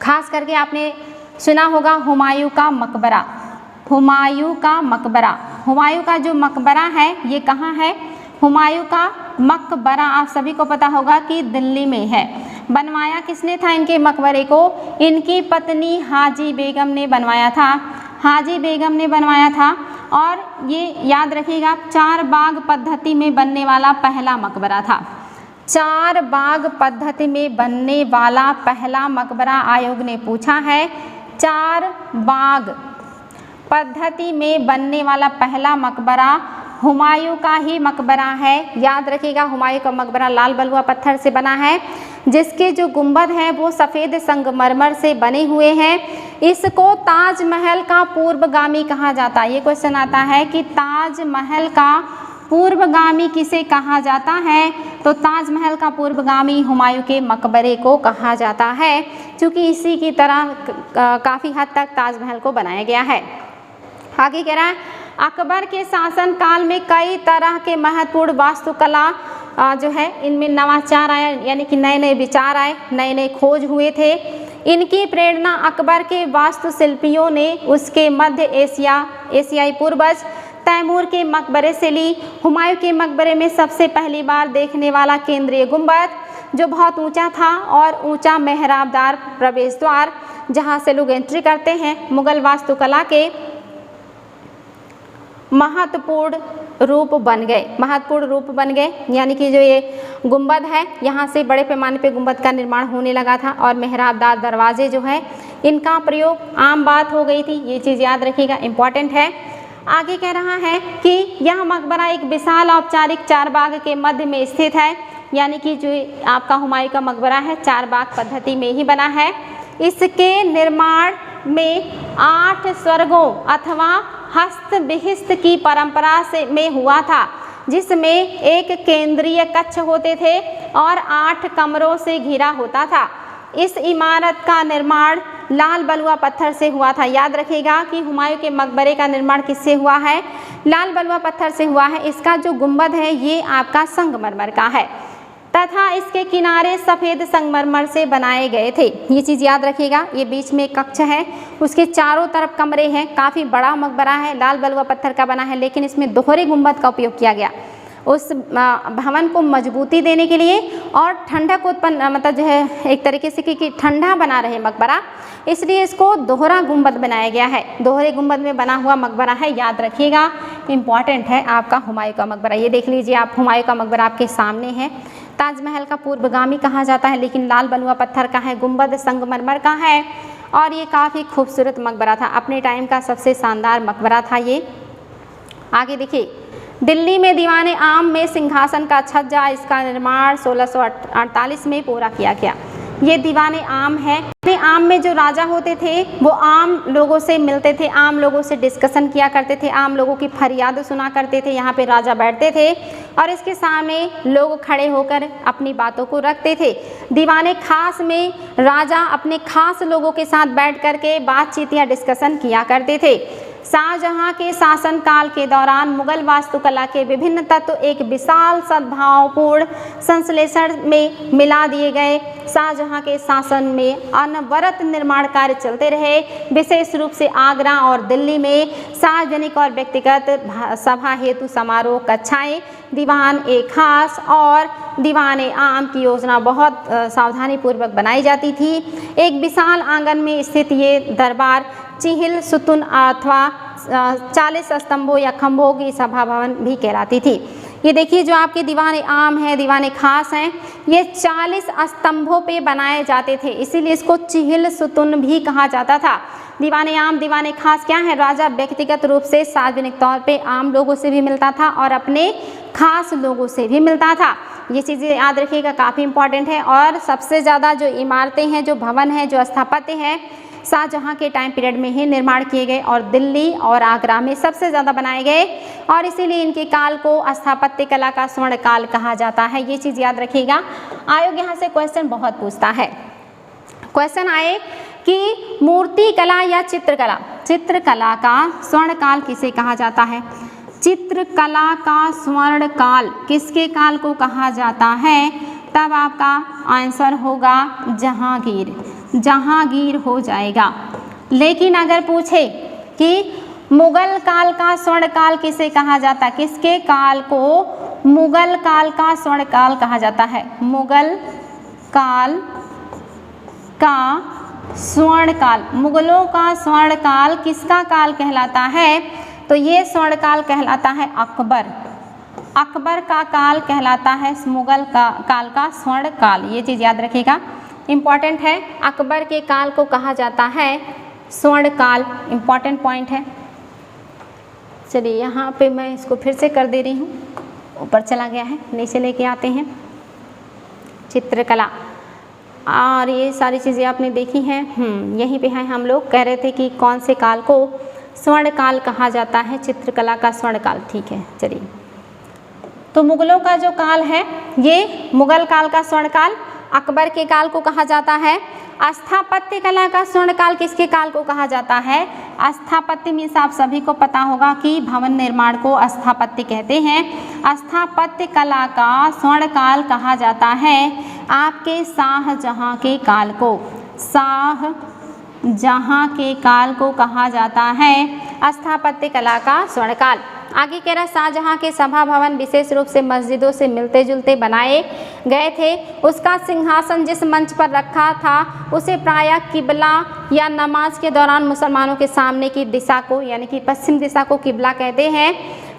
खास करके आपने सुना होगा हुमायूं का मकबरा। हुमायूं का मकबरा, हुमायूं का जो मकबरा है ये कहाँ है? हुमायूं का मकबरा आप सभी को पता होगा कि दिल्ली में है। बनवाया किसने था इनके मकबरे को? इनकी पत्नी हाजी बेगम ने बनवाया था। हाजी बेगम ने बनवाया था। और ये याद रखिएगा चार बाग पद्धति में बनने वाला पहला मकबरा था। चार बाग पद्धति में बनने वाला पहला मकबरा आयोग ने पूछा है। चार बाग पद्धति में बनने वाला पहला मकबरा हुमायूं का ही मकबरा है। याद रखिएगा हुमायूं का मकबरा लाल बलुआ पत्थर से बना है, जिसके जो गुंबद हैं वो सफ़ेद संगमरमर से बने हुए हैं। इसको ताजमहल का पूर्वगामी कहा जाता है। ये क्वेश्चन आता है कि ताजमहल का पूर्वगामी किसे कहा जाता है? तो ताजमहल का पूर्वगामी हुमायूं के मकबरे को कहा जाता है, क्योंकि इसी की तरह काफ़ी हद तक ताजमहल को बनाया गया है। आगे कह रहा है अकबर के शासन काल में कई तरह के महत्वपूर्ण वास्तुकला जो है इनमें नवाचार आया, यानी कि नए नए विचार आए, नए नए खोज हुए थे। इनकी प्रेरणा अकबर के वास्तुशिल्पियों ने उसके मध्य एशियाई पूर्वज तैमूर के मकबरे से ली। हुमायूं के मकबरे में सबसे पहली बार देखने वाला केंद्रीय गुंबद जो बहुत ऊंचा था और ऊंचा मेहराबदार प्रवेश द्वार जहां से लोग एंट्री करते हैं, मुगल वास्तुकला के महत्वपूर्ण रूप बन गए। यानी कि जो ये गुंबद है यहाँ से बड़े पैमाने पे गुंबद का निर्माण होने लगा था और मेहराबदार दरवाजे जो है इनका प्रयोग आम बात हो गई थी। ये चीज़ याद रखिएगा, इम्पॉर्टेंट है। आगे कह रहा है कि यह मकबरा एक विशाल औपचारिक चार बाग के मध्य में स्थित है। यानी कि जो आपका हुमायूं का मकबरा है चार बाग पद्धति में ही बना है। इसके निर्माण में 8 स्वर्गों अथवा हस्त विहिस्त की परंपरा से में हुआ था, जिसमें एक केंद्रीय कक्ष होते थे और 8 कमरों से घिरा होता था। इस इमारत का निर्माण लाल बलुआ पत्थर से हुआ था। याद रखिएगा कि हुमायूं के मकबरे का निर्माण किससे हुआ है? लाल बलुआ पत्थर से हुआ है। इसका जो गुंबद है ये आपका संगमरमर का है तथा इसके किनारे सफ़ेद संगमरमर से बनाए गए थे। ये चीज़ याद रखिएगा। ये बीच में कक्ष है, उसके चारों तरफ कमरे हैं। काफ़ी बड़ा मकबरा है, लाल बलुआ पत्थर का बना है, लेकिन इसमें दोहरे गुंबद का उपयोग किया गया उस भवन को मजबूती देने के लिए और ठंडक उत्पन्न मतलब जो है एक तरीके से कि ठंडा बना रहे मकबरा, इसलिए इसको दोहरा गुंबद बनाया गया है। दोहरे गुंबद में बना हुआ मकबरा है, याद रखिएगा, इम्पॉर्टेंट है आपका हुमायूं का मकबरा। ये देख लीजिए आप, हुमायूं का मकबरा आपके सामने है। ताजमहल का पूर्वगामी कहा जाता है, लेकिन लाल बलुआ पत्थर का है, गुंबद संगमरमर का है और ये काफ़ी खूबसूरत मकबरा था। अपने टाइम का सबसे शानदार मकबरा था ये। आगे देखिए, दिल्ली में दीवाने आम में सिंहासन का छज्जा, इसका निर्माण 1648 में पूरा किया गया। ये दीवाने आम है। आम में जो राजा होते थे वो आम लोगों से मिलते थे, आम लोगों से डिस्कशन किया करते थे, आम लोगों की फरियाद सुना करते थे। यहाँ पे राजा बैठते थे और इसके सामने लोग खड़े होकर अपनी बातों को रखते थे। दीवाने खास में राजा अपने खास लोगों के साथ बैठ कर के बातचीत या डिस्कशन किया करते थे। शाहजहां के शासनकाल के दौरान मुगल वास्तुकला के विभिन्न तत्व एक विशाल सद्भावपूर्ण संश्लेषण में मिला दिए गए। शाहजहां के शासन में अनवरत निर्माण कार्य चलते रहे। विशेष रूप से आगरा और दिल्ली में सार्वजनिक और व्यक्तिगत सभा हेतु समारोह कक्षाएं, दीवान ए खास और दीवाने आम की योजना बहुत सावधानी पूर्वक बनाई जाती थी। एक विशाल आंगन में स्थित ये दरबार चिहिल सुतुन अथवा 40 स्तंभों या खंभों की सभा भवन भी कहलाती थी। ये देखिए जो आपके दीवाने आम है, दीवाने खास हैं, ये 40 स्तंभों पे बनाए जाते थे, इसीलिए इसको चिहिल सुतुन भी कहा जाता था। दीवाने आम, दीवाने खास क्या है? राजा व्यक्तिगत रूप से सार्वजनिक तौर पे आम लोगों से भी मिलता था और अपने खास लोगों से भी मिलता था। ये चीज़ें याद रखिएगा, काफ़ी इंपॉर्टेंट है। और सबसे ज़्यादा जो इमारतें हैं, जो भवन हैं, जो स्थापत्य हैं, शाहजहाँ के टाइम पीरियड में ही निर्माण किए गए और दिल्ली और आगरा में सबसे ज़्यादा बनाए गए और इसीलिए इनके काल को स्थापत्य कला का स्वर्ण काल कहा जाता है। ये चीज़ याद रखिएगा। आयोग यहाँ से क्वेश्चन बहुत पूछता है। क्वेश्चन आए कि मूर्ति कला या चित्रकला, चित्रकला का स्वर्ण काल किसे कहा जाता है? चित्रकला का स्वर्ण काल किसके काल को कहा जाता है? तब आपका आंसर होगा जहांगीर, जहांगीर हो जाएगा। लेकिन अगर पूछे कि मुगल काल का स्वर्ण काल किसे कहा जाता है, किसके काल को मुगल काल का स्वर्ण काल कहा जाता है? मुगल काल का स्वर्ण काल, मुगलों का स्वर्ण काल किसका काल कहलाता है? तो ये स्वर्ण काल कहलाता है अकबर, अकबर का काल कहलाता है मुगल काल का स्वर्ण काल। ये चीज़ याद रखिएगा, इम्पॉर्टेंट है। अकबर के काल को कहा जाता है स्वर्ण काल, इम्पॉर्टेंट पॉइंट है। चलिए यहाँ पे मैं इसको फिर से कर दे रही हूँ, ऊपर चला गया है, नीचे लेके आते हैं। चित्रकला और ये सारी चीज़ें आपने देखी हैं। यहीं पे है, हम लोग कह रहे थे कि कौन से काल को स्वर्ण काल कहा जाता है? चित्रकला का स्वर्ण काल, ठीक है। चलिए, तो मुगलों का जो काल है ये मुगल काल का स्वर्ण काल, अकबर के काल को कहा जाता है। स्थापत्य कला का स्वर्ण काल किसके काल को कहा जाता है? स्थापत्य मीन्स आप सभी को पता होगा कि भवन निर्माण को स्थापत्य कहते हैं। स्थापत्य कला का स्वर्ण काल कहा जाता है आपके शाहजहाँ के काल को, शाहजहाँ के काल को कहा जाता है स्थापत्य कला का स्वर्ण काल। आगे कह रहा है शाहजहाँ के सभा भवन विशेष रूप से मस्जिदों से मिलते जुलते बनाए गए थे। उसका सिंहासन जिस मंच पर रखा था उसे प्रायः किबला या नमाज के दौरान मुसलमानों के सामने की दिशा को यानी कि पश्चिम दिशा को किबला कहते हैं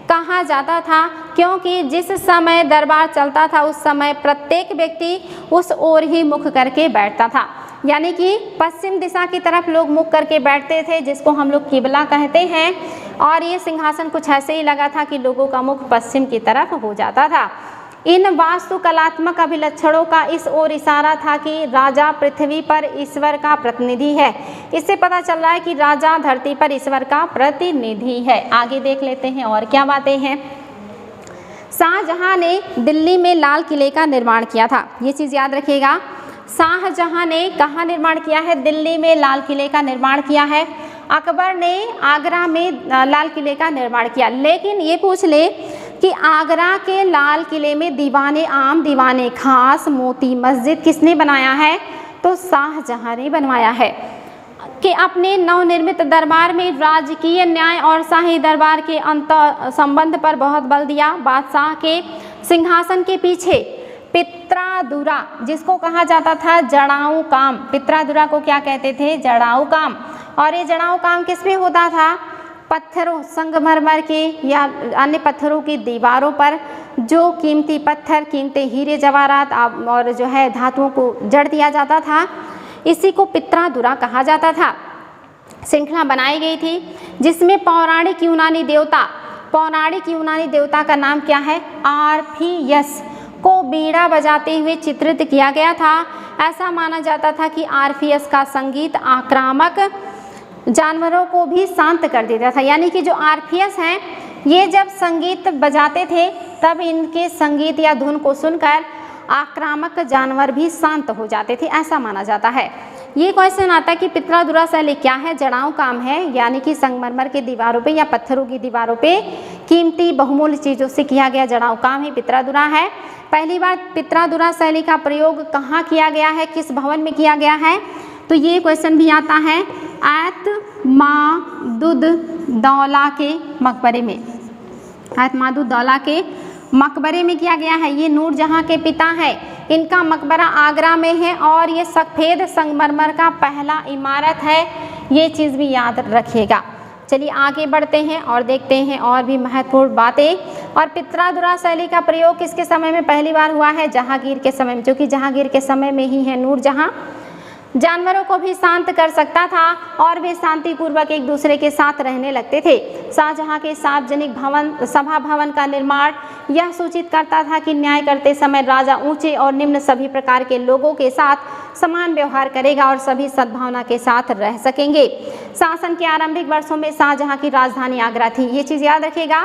कहा जाता था, क्योंकि जिस समय दरबार चलता था उस समय प्रत्येक व्यक्ति उस ओर ही मुख करके बैठता था, यानी कि पश्चिम दिशा की तरफ लोग मुख करके बैठते थे, जिसको हम लोग किबला कहते हैं। और ये सिंहासन कुछ ऐसे ही लगा था कि लोगों का मुख पश्चिम की तरफ हो जाता था। इन वास्तुकलात्मक अभिलक्षणों का इस ओर इशारा था कि राजा पृथ्वी पर ईश्वर का प्रतिनिधि है। इससे पता चल रहा है कि राजा धरती पर ईश्वर का प्रतिनिधि है। आगे देख लेते हैं और क्या बातें हैं। शाहजहाँ ने दिल्ली में लाल किले का निर्माण किया था, ये चीज़ याद रखिएगा। शाहजहाँ ने कहाँ निर्माण किया है? दिल्ली में लाल किले का निर्माण किया है। अकबर ने आगरा में लाल किले का निर्माण किया। लेकिन ये पूछ ले कि आगरा के लाल किले में दीवाने आम, दीवाने खास, मोती मस्जिद किसने बनाया है? तो शाहजहाँ ने बनवाया है। कि अपने नवनिर्मित दरबार में राजकीय न्याय और शाही दरबार के अंतर संबंध पर बहुत बल दिया। बादशाह के सिंहासन के पीछे पित्रादुरा, जिसको कहा जाता था जड़ाऊ काम, पित्रादुरा को क्या कहते थे? जड़ाऊ काम। और ये जड़ाऊ काम किस में होता था? पत्थरों, संगमरमर के या अन्य पत्थरों की दीवारों पर जो कीमती पत्थर, कीमती हीरे जवाहरात और जो है धातुओं को जड़ दिया जाता था, इसी को पित्रादुरा कहा जाता था। श्रृंखला बनाई गई थी जिसमें पौराणिक यूनानी देवता का नाम क्या है? आर्फियस को बीड़ा बजाते हुए चित्रित किया गया था। ऐसा माना जाता था कि आर्फियस का संगीत आक्रामक जानवरों को भी शांत कर देता था। यानी कि जो आर्फियस हैं ये जब संगीत बजाते थे तब इनके संगीत या धुन को सुनकर आक्रामक जानवर भी शांत हो जाते थे, ऐसा माना जाता है। ये क्वेश्चन आता है कि पित्रादुरा शैली क्या है? जड़ाऊ काम है, यानी कि संगमरमर की दीवारों पे या पत्थरों की दीवारों पे कीमती बहुमूल्य चीज़ों से किया गया जड़ाऊ काम ही पित्रादुरा है। पहली बार पित्रादुरा शैली का प्रयोग कहाँ किया गया है? किस भवन में किया गया है? तो ये क्वेश्चन भी आता है एतमादुद्दौला के मकबरे में। एतमादुद्दौला के मकबरे में किया गया है। ये नूरजहाँ के पिता हैं, इनका मकबरा आगरा में है और ये सफ़ेद संगमरमर का पहला इमारत है। ये चीज़ भी याद रखिएगा। चलिए आगे बढ़ते हैं और देखते हैं और भी महत्वपूर्ण बातें। और पित्रादुरा शैली का प्रयोग किसके समय में पहली बार हुआ है? जहांगीर के समय में, जो कि जहांगीर के समय में ही है नूरजहां जानवरों को भी शांत कर सकता था और वे शांतिपूर्वक एक दूसरे के साथ रहने लगते थे। शाहजहां के सार्वजनिक भवन सभा भवन का निर्माण यह सूचित करता था कि न्याय करते समय राजा ऊंचे और निम्न सभी प्रकार के लोगों के साथ समान व्यवहार करेगा और सभी सद्भावना के साथ रह सकेंगे। शासन के आरंभिक वर्षों में शाहजहां की राजधानी आगरा थी। ये चीज़ याद रखिएगा,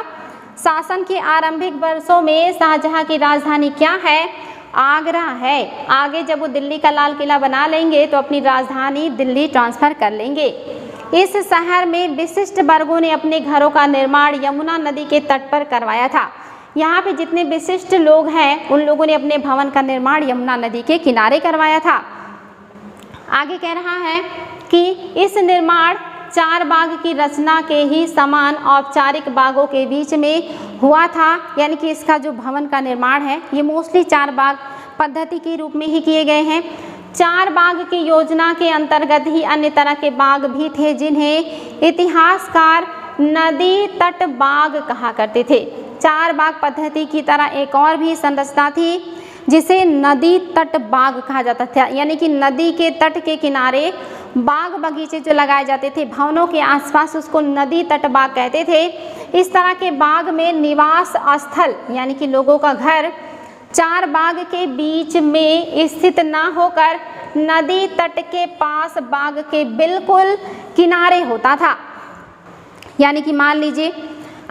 शासन के आरंभिक वर्षों में शाहजहां की राजधानी क्या है? आगरा है। आगे जब वो दिल्ली का लाल किला बना लेंगे तो अपनी राजधानी दिल्ली ट्रांसफर कर लेंगे। इस शहर में विशिष्ट वर्गों ने अपने घरों का निर्माण यमुना नदी के तट पर करवाया था। यहाँ पे जितने विशिष्ट लोग हैं उन लोगों ने अपने भवन का निर्माण यमुना नदी के किनारे करवाया था। आगे कह रहा है कि इस निर्माण 4 बाग की रचना के ही समान औपचारिक बागों के बीच में हुआ था। यानी कि इसका जो भवन का निर्माण है ये मोस्टली 4 बाग पद्धति के रूप में ही किए गए हैं। 4 बाग की योजना के अंतर्गत ही अन्य तरह के बाग भी थे जिन्हें इतिहासकार नदी तट बाग कहा करते थे। 4 बाग पद्धति की तरह एक और भी संरचना थी जिसे नदी तट बाग कहा जाता था। यानी कि नदी के तट के किनारे बाग बगीचे जो लगाए जाते थे भवनों के आसपास, उसको नदी तट बाग कहते थे। इस तरह के बाग में निवास स्थल यानी कि लोगों का घर 4 बाग के बीच में स्थित ना होकर नदी तट के पास बाग के बिल्कुल किनारे होता था। यानी कि मान लीजिए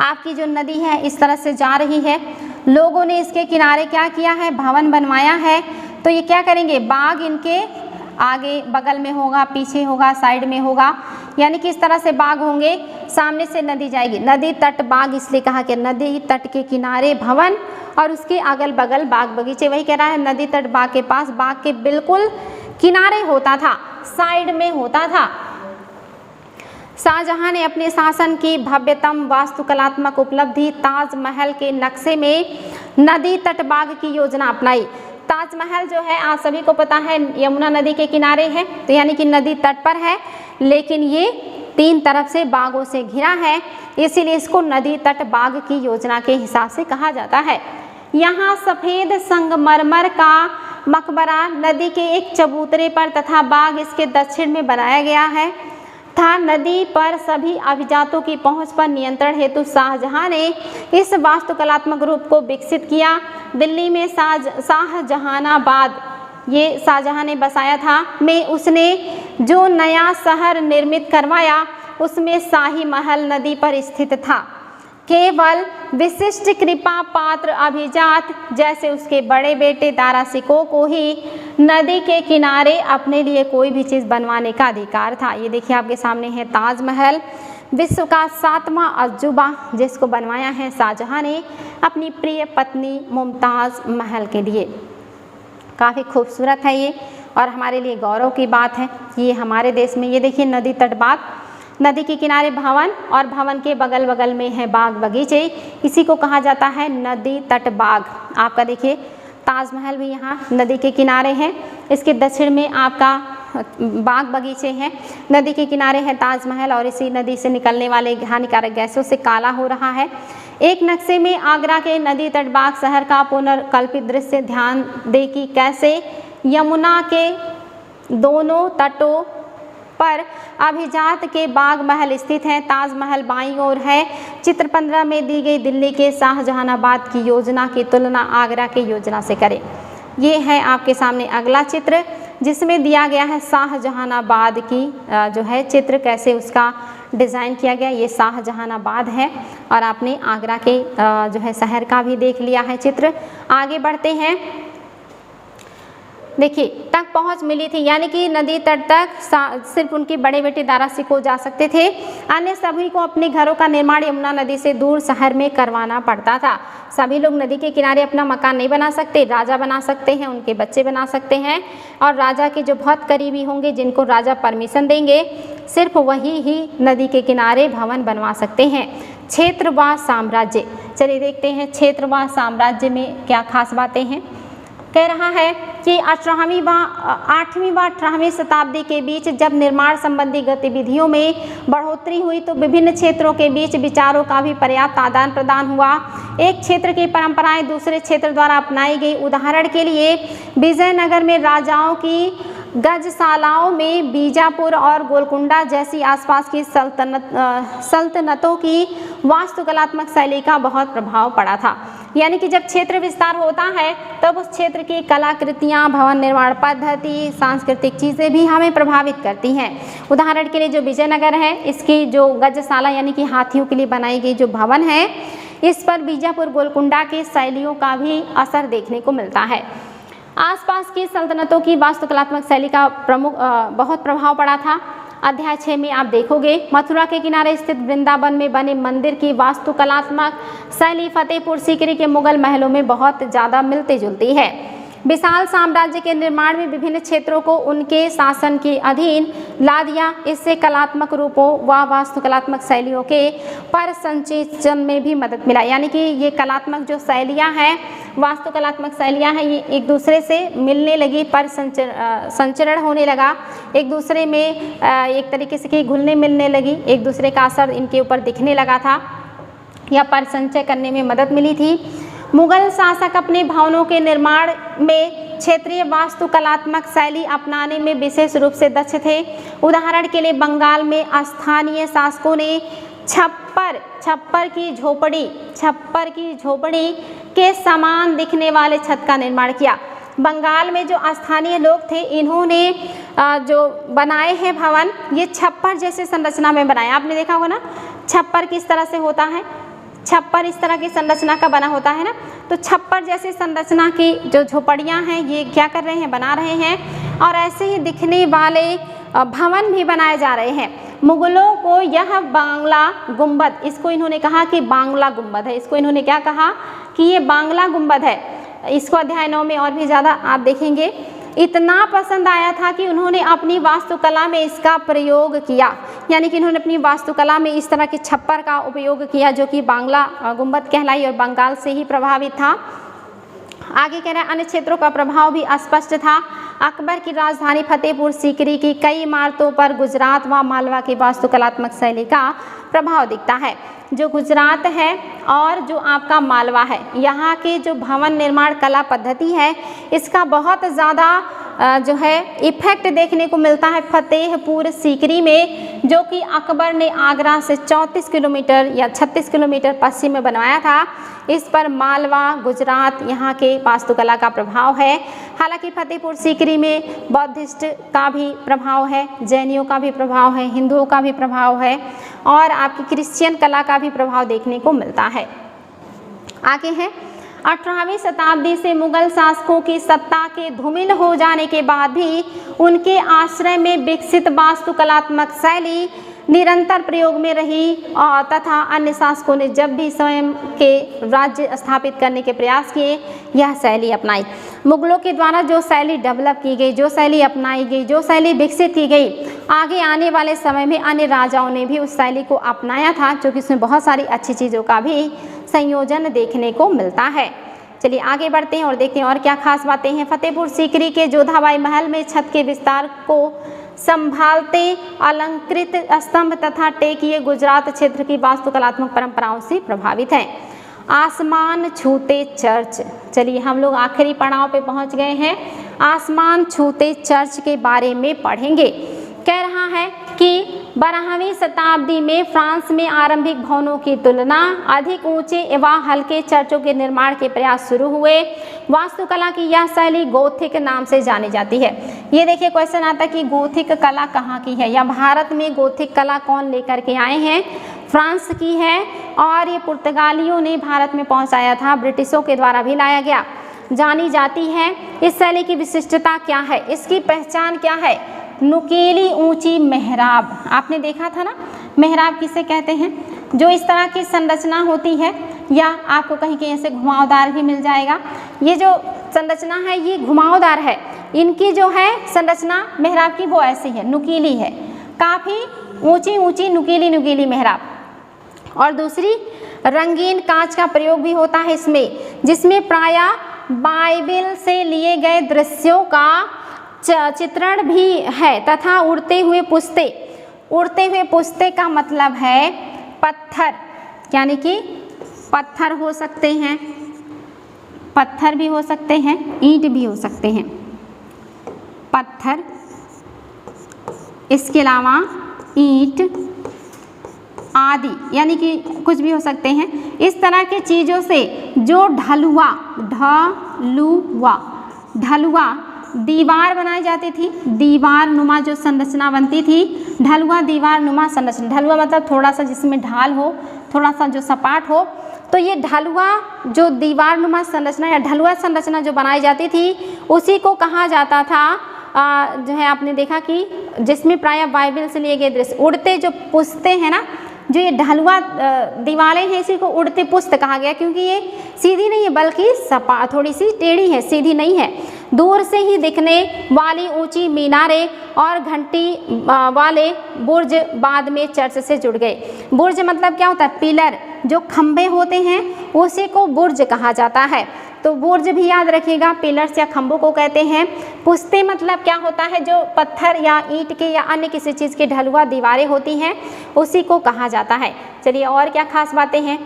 आपकी जो नदी है इस तरह से जा रही है, लोगों ने इसके किनारे क्या किया है? भवन बनवाया है। तो ये क्या करेंगे? बाग इनके आगे बगल में होगा, पीछे होगा, साइड में होगा। यानी कि इस तरह से बाग होंगे, सामने से नदी जाएगी। नदी तट बाग इसलिए कहा कि नदी तट के किनारे भवन और उसके अगल बगल बाग बगीचे। वही कह रहा है नदी तट बाग के पास, बाग के बिल्कुल किनारे होता था, साइड में होता था। शाहजहां ने अपने शासन की भव्यतम वास्तुकलात्मक उपलब्धि ताजमहल के नक्शे में नदी तट बाग की योजना अपनाई। ताजमहल जो है आप सभी को पता है यमुना नदी के किनारे है, तो यानी कि नदी तट पर है, लेकिन ये 3 तरफ से बागों से घिरा है, इसीलिए इसको नदी तट बाग की योजना के हिसाब से कहा जाता है। यहाँ सफ़ेद संगमरमर का मकबरा नदी के एक चबूतरे पर तथा बाग इसके दक्षिण में बनाया गया है था। नदी पर सभी अभिजातों की पहुंच पर नियंत्रण हेतु शाहजहां ने इस वास्तुकलात्मक रूप को विकसित किया। दिल्ली में शाहजहानाबाद ये शाहजहां ने बसाया था में उसने जो नया शहर निर्मित करवाया उसमें शाही महल नदी पर स्थित था। केवल विशिष्ट कृपा पात्र अभिजात जैसे उसके बड़े बेटे दारा शिकोह को ही नदी के किनारे अपने लिए कोई भी चीज़ बनवाने का अधिकार था। ये देखिए आपके सामने है ताजमहल, विश्व का 7वां अजूबा जिसको बनवाया है शाहजहां ने अपनी प्रिय पत्नी मुमताज़ महल के लिए। काफ़ी खूबसूरत है ये और हमारे लिए गौरव की बात है कि ये हमारे देश में। ये देखिए नदी तट बाग, नदी के किनारे भवन और भवन के बगल बगल में है बाग बगीचे, इसी को कहा जाता है नदी तट बाग। आपका देखिए ताजमहल भी यहाँ नदी के किनारे है, इसके दक्षिण में आपका बाग बगीचे हैं, नदी के किनारे है ताजमहल और इसी नदी से निकलने वाले हानिकारक गैसों से काला हो रहा है। एक नक्शे में आगरा के नदी तट बाग शहर का पुनर्कल्पित दृश्य ध्यान दे कि कैसे यमुना के दोनों तटों पर अभिजात के बाग महल स्थित हैं। ताजमहल बाईं ओर है। चित्र 15 में दी गई दिल्ली के शाहजहानाबाद की योजना की तुलना आगरा की योजना से करें। ये है आपके सामने अगला चित्र जिसमें दिया गया है शाहजहानाबाद की जो है चित्र कैसे उसका डिज़ाइन किया गया। ये शाहजहानाबाद है और आपने आगरा के जो है शहर का भी देख लिया है चित्र। आगे बढ़ते हैं। देखिए तक पहुंच मिली थी, यानी कि नदी तट तक सिर्फ उनके बड़े बेटे दारा शिकोह जा सकते थे, अन्य सभी को अपने घरों का निर्माण यमुना नदी से दूर शहर में करवाना पड़ता था। सभी लोग नदी के किनारे अपना मकान नहीं बना सकते, राजा बना सकते हैं, उनके बच्चे बना सकते हैं और राजा के जो बहुत करीबी होंगे जिनको राजा परमिशन देंगे सिर्फ वही ही नदी के किनारे भवन बनवा सकते हैं। क्षेत्र व साम्राज्य, चलिए देखते हैं क्षेत्र व साम्राज्य में क्या खास बातें हैं। कह रहा है कि 8वीं व 18वीं शताब्दी के बीच जब निर्माण संबंधी गतिविधियों में बढ़ोतरी हुई तो विभिन्न क्षेत्रों के बीच विचारों का भी पर्याप्त आदान प्रदान हुआ। एक क्षेत्र की परंपराएं दूसरे क्षेत्र द्वारा अपनाई गई। उदाहरण के लिए विजयनगर में राजाओं की गजशालाओं में बीजापुर और गोलकुंडा जैसी आसपास की सल्तनतों की वास्तुकलात्मक शैली का बहुत प्रभाव पड़ा था। यानी कि जब क्षेत्र विस्तार होता है तब उस क्षेत्र की कलाकृतियाँ, भवन निर्माण पद्धति, सांस्कृतिक चीज़ें भी हमें प्रभावित करती हैं। उदाहरण के लिए जो विजयनगर है, इसकी जो गजशाला यानी कि हाथियों के लिए बनाई गई जो भवन है, इस पर बीजापुर गोलकुंडा की शैलियों का भी असर देखने को मिलता है। आसपास की सल्तनतों की वास्तुकलात्मक शैली का बहुत प्रभाव पड़ा था। अध्याय 6 में आप देखोगे मथुरा के किनारे स्थित वृंदावन में बने मंदिर की वास्तुकलात्मक शैली फतेहपुर सीकरी के मुगल महलों में बहुत ज़्यादा मिलती जुलती है। विशाल साम्राज्य के निर्माण में विभिन्न क्षेत्रों को उनके शासन के अधीन ला दिया। इससे कलात्मक रूपों व वास्तुकलात्मक शैलियों के परिसंचरण में भी मदद मिला। यानी कि ये कलात्मक जो शैलियाँ हैं, वास्तुकलात्मक शैलियाँ हैं, ये एक दूसरे से मिलने लगी, संचरण होने लगा, एक दूसरे में एक तरीके से घुलने मिलने लगी, एक दूसरे का असर इनके ऊपर दिखने लगा था या परिसंचय करने में मदद मिली थी। मुगल शासक अपने भवनों के निर्माण में क्षेत्रीय वास्तुकलात्मक शैली अपनाने में विशेष रूप से दक्ष थे। उदाहरण के लिए बंगाल में स्थानीय शासकों ने छप्पर की झोपड़ी के समान दिखने वाले छत का निर्माण किया। बंगाल में जो स्थानीय लोग थे, इन्होंने जो बनाए हैं भवन, ये छप्पर जैसे संरचना में बनाए। आपने देखा होगा ना, छप्पर किस तरह से होता है, छप्पर इस तरह की संरचना का बना होता है ना। तो छप्पर जैसे संरचना की जो झोपड़ियाँ हैं, ये क्या कर रहे हैं, बना रहे हैं। और ऐसे ही दिखने वाले भवन भी बनाए जा रहे हैं। मुगलों को यह बांग्ला गुंबद, इसको इन्होंने कहा कि बांग्ला गुंबद है, इसको इन्होंने क्या कहा कि ये बांग्ला गुंबद है। इसको अध्याय 9 में और भी ज़्यादा आप देखेंगे। इतना पसंद आया था कि उन्होंने अपनी वास्तुकला में इसका प्रयोग किया। यानी कि इन्होंने अपनी वास्तुकला में इस तरह के छप्पर का उपयोग किया जो कि बांग्ला गुंबद कहलाई और बंगाल से ही प्रभावित था। आगे कह रहे हैं अन्य क्षेत्रों का प्रभाव भी स्पष्ट था। अकबर की राजधानी फतेहपुर सीकरी की कई इमारतों पर गुजरात व मालवा की वास्तुकलात्मक शैली का प्रभाव दिखता है। जो गुजरात है और जो आपका मालवा है, यहाँ के जो भवन निर्माण कला पद्धति है, इसका बहुत ज़्यादा जो है इफेक्ट देखने को मिलता है फतेहपुर सीकरी में, जो कि अकबर ने आगरा से 34 किलोमीटर या 36 किलोमीटर पश्चिम में बनवाया था। इस पर मालवा, गुजरात, यहाँ के वास्तुकला का प्रभाव है। हालांकि फतेहपुर सीकरी में बौद्धिस्ट का भी प्रभाव है, जैनियों का भी प्रभाव है, हिंदुओं का भी प्रभाव है और आपकी क्रिश्चियन कला का भी प्रभाव देखने को मिलता है। आगे है 18वीं शताब्दी से मुगल शासकों की सत्ता के धूमिल हो जाने के बाद भी उनके आश्रय में विकसित वास्तुकलात्मक शैली निरंतर प्रयोग में रही और तथा अन्य शासकों ने जब भी स्वयं के राज्य स्थापित करने के प्रयास किए, यह शैली अपनाई। मुगलों के द्वारा जो शैली डेवलप की गई, जो शैली अपनाई गई, जो शैली विकसित की गई, आगे आने वाले समय में अन्य राजाओं ने भी उस शैली को अपनाया था, जो कि इसमें बहुत सारी अच्छी चीज़ों का भी संयोजन देखने को मिलता है। चलिए आगे बढ़ते हैं और देखते हैं और क्या खास बातें हैं। फतेहपुर सीकरी के जोधाबाई महल में छत के विस्तार को संभालते अलंकृत स्तंभ तथा टेकिए गुजरात क्षेत्र की वास्तुकलात्मक परंपराओं से प्रभावित हैं। आसमान छूते चर्च, चलिए हम लोग आखिरी पड़ाव पे पहुंच गए हैं। आसमान छूते चर्च के बारे में पढ़ेंगे। कह रहा है कि 12वीं शताब्दी में फ्रांस में आरंभिक भवनों की तुलना अधिक ऊंचे एवं हल्के चर्चों के निर्माण के प्रयास शुरू हुए। वास्तुकला की यह शैली गोथिक नाम से जानी जाती है। ये देखिए क्वेश्चन आता है कि गोथिक कला कहाँ की है या भारत में गोथिक कला कौन लेकर के आए हैं। फ्रांस की है और ये पुर्तगालियों ने भारत में पहुँचाया था, ब्रिटिशों के द्वारा भी लाया गया, जानी जाती है। इस शैली की विशिष्टता क्या है, इसकी पहचान क्या है। नुकीली ऊंची मेहराब, आपने देखा था ना, मेहराब किसे कहते हैं, जो इस तरह की संरचना होती है या आपको कहीं कहीं से घुमावदार भी मिल जाएगा। ये जो संरचना है ये घुमावदार है, इनकी जो है संरचना मेहराब की वो ऐसी है, नुकीली है, काफ़ी ऊंची ऊंची नुकीली मेहराब। और दूसरी रंगीन कांच का प्रयोग भी होता है इसमें, जिसमें प्रायः बाइबिल से लिए गए दृश्यों का चित्रण भी है तथा उड़ते हुए पुस्ते का मतलब है पत्थर, यानी कि पत्थर हो सकते हैं, पत्थर भी हो सकते हैं, ईंट भी हो सकते हैं, पत्थर, इसके अलावा ईंट आदि, यानी कि कुछ भी हो सकते हैं। इस तरह के चीज़ों से जो ढलुआ दीवार बनाई जाती थी, दीवार नुमा जो संरचना बनती थी, ढलुआ दीवार नुमा संरचना, ढलुआ मतलब थोड़ा सा जिसमें ढाल हो, थोड़ा सा जो सपाट हो, तो ये ढलुआ जो दीवार नुमा संरचना या ढलुआ संरचना जो बनाई जाती थी उसी को कहा जाता था जो है आपने देखा कि जिसमें प्रायः बाइबल से लिए गए दृश्य, उड़ते जो पुस्ते हैं ना, जो ये ढलुआ दीवारें हैं, इसी को उड़ते पुस्त कहा गया, क्योंकि ये सीधी नहीं है बल्कि थोड़ी सी टेढ़ी है, सीधी नहीं है। दूर से ही दिखने वाली ऊंची मीनारें और घंटी वाले बुर्ज बाद में चर्च से जुड़ गए। बुर्ज मतलब क्या होता है? पिलर, जो खंभे होते हैं उसी को बुर्ज कहा जाता है। तो बुर्ज भी याद रखिएगा, पिलर्स या खंभों को कहते हैं। पुस्ते मतलब क्या होता है? जो पत्थर या ईंट के या अन्य किसी चीज़ की ढलुआ दीवारें होती हैं उसी को कहा जाता है। चलिए और क्या खास बातें हैं?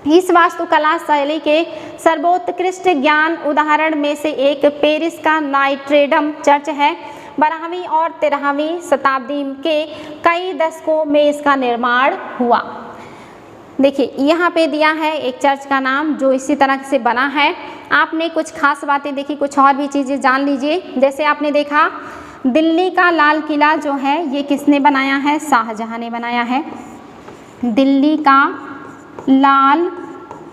इस वास्तुकला शैली के सर्वोत्कृष्ट ज्ञान उदाहरण में से एक पेरिस का नाइट्रेडम चर्च है। 12वीं और 13वीं शताब्दी के कई दशकों में इसका निर्माण हुआ। देखिए यहाँ पे दिया है एक चर्च का नाम जो इसी तरह से बना है। आपने कुछ खास बातें देखी, कुछ और भी चीज़ें जान लीजिए। जैसे आपने देखा दिल्ली का लाल किला जो है ये किसने बनाया है? शाहजहां ने बनाया है। दिल्ली का लाल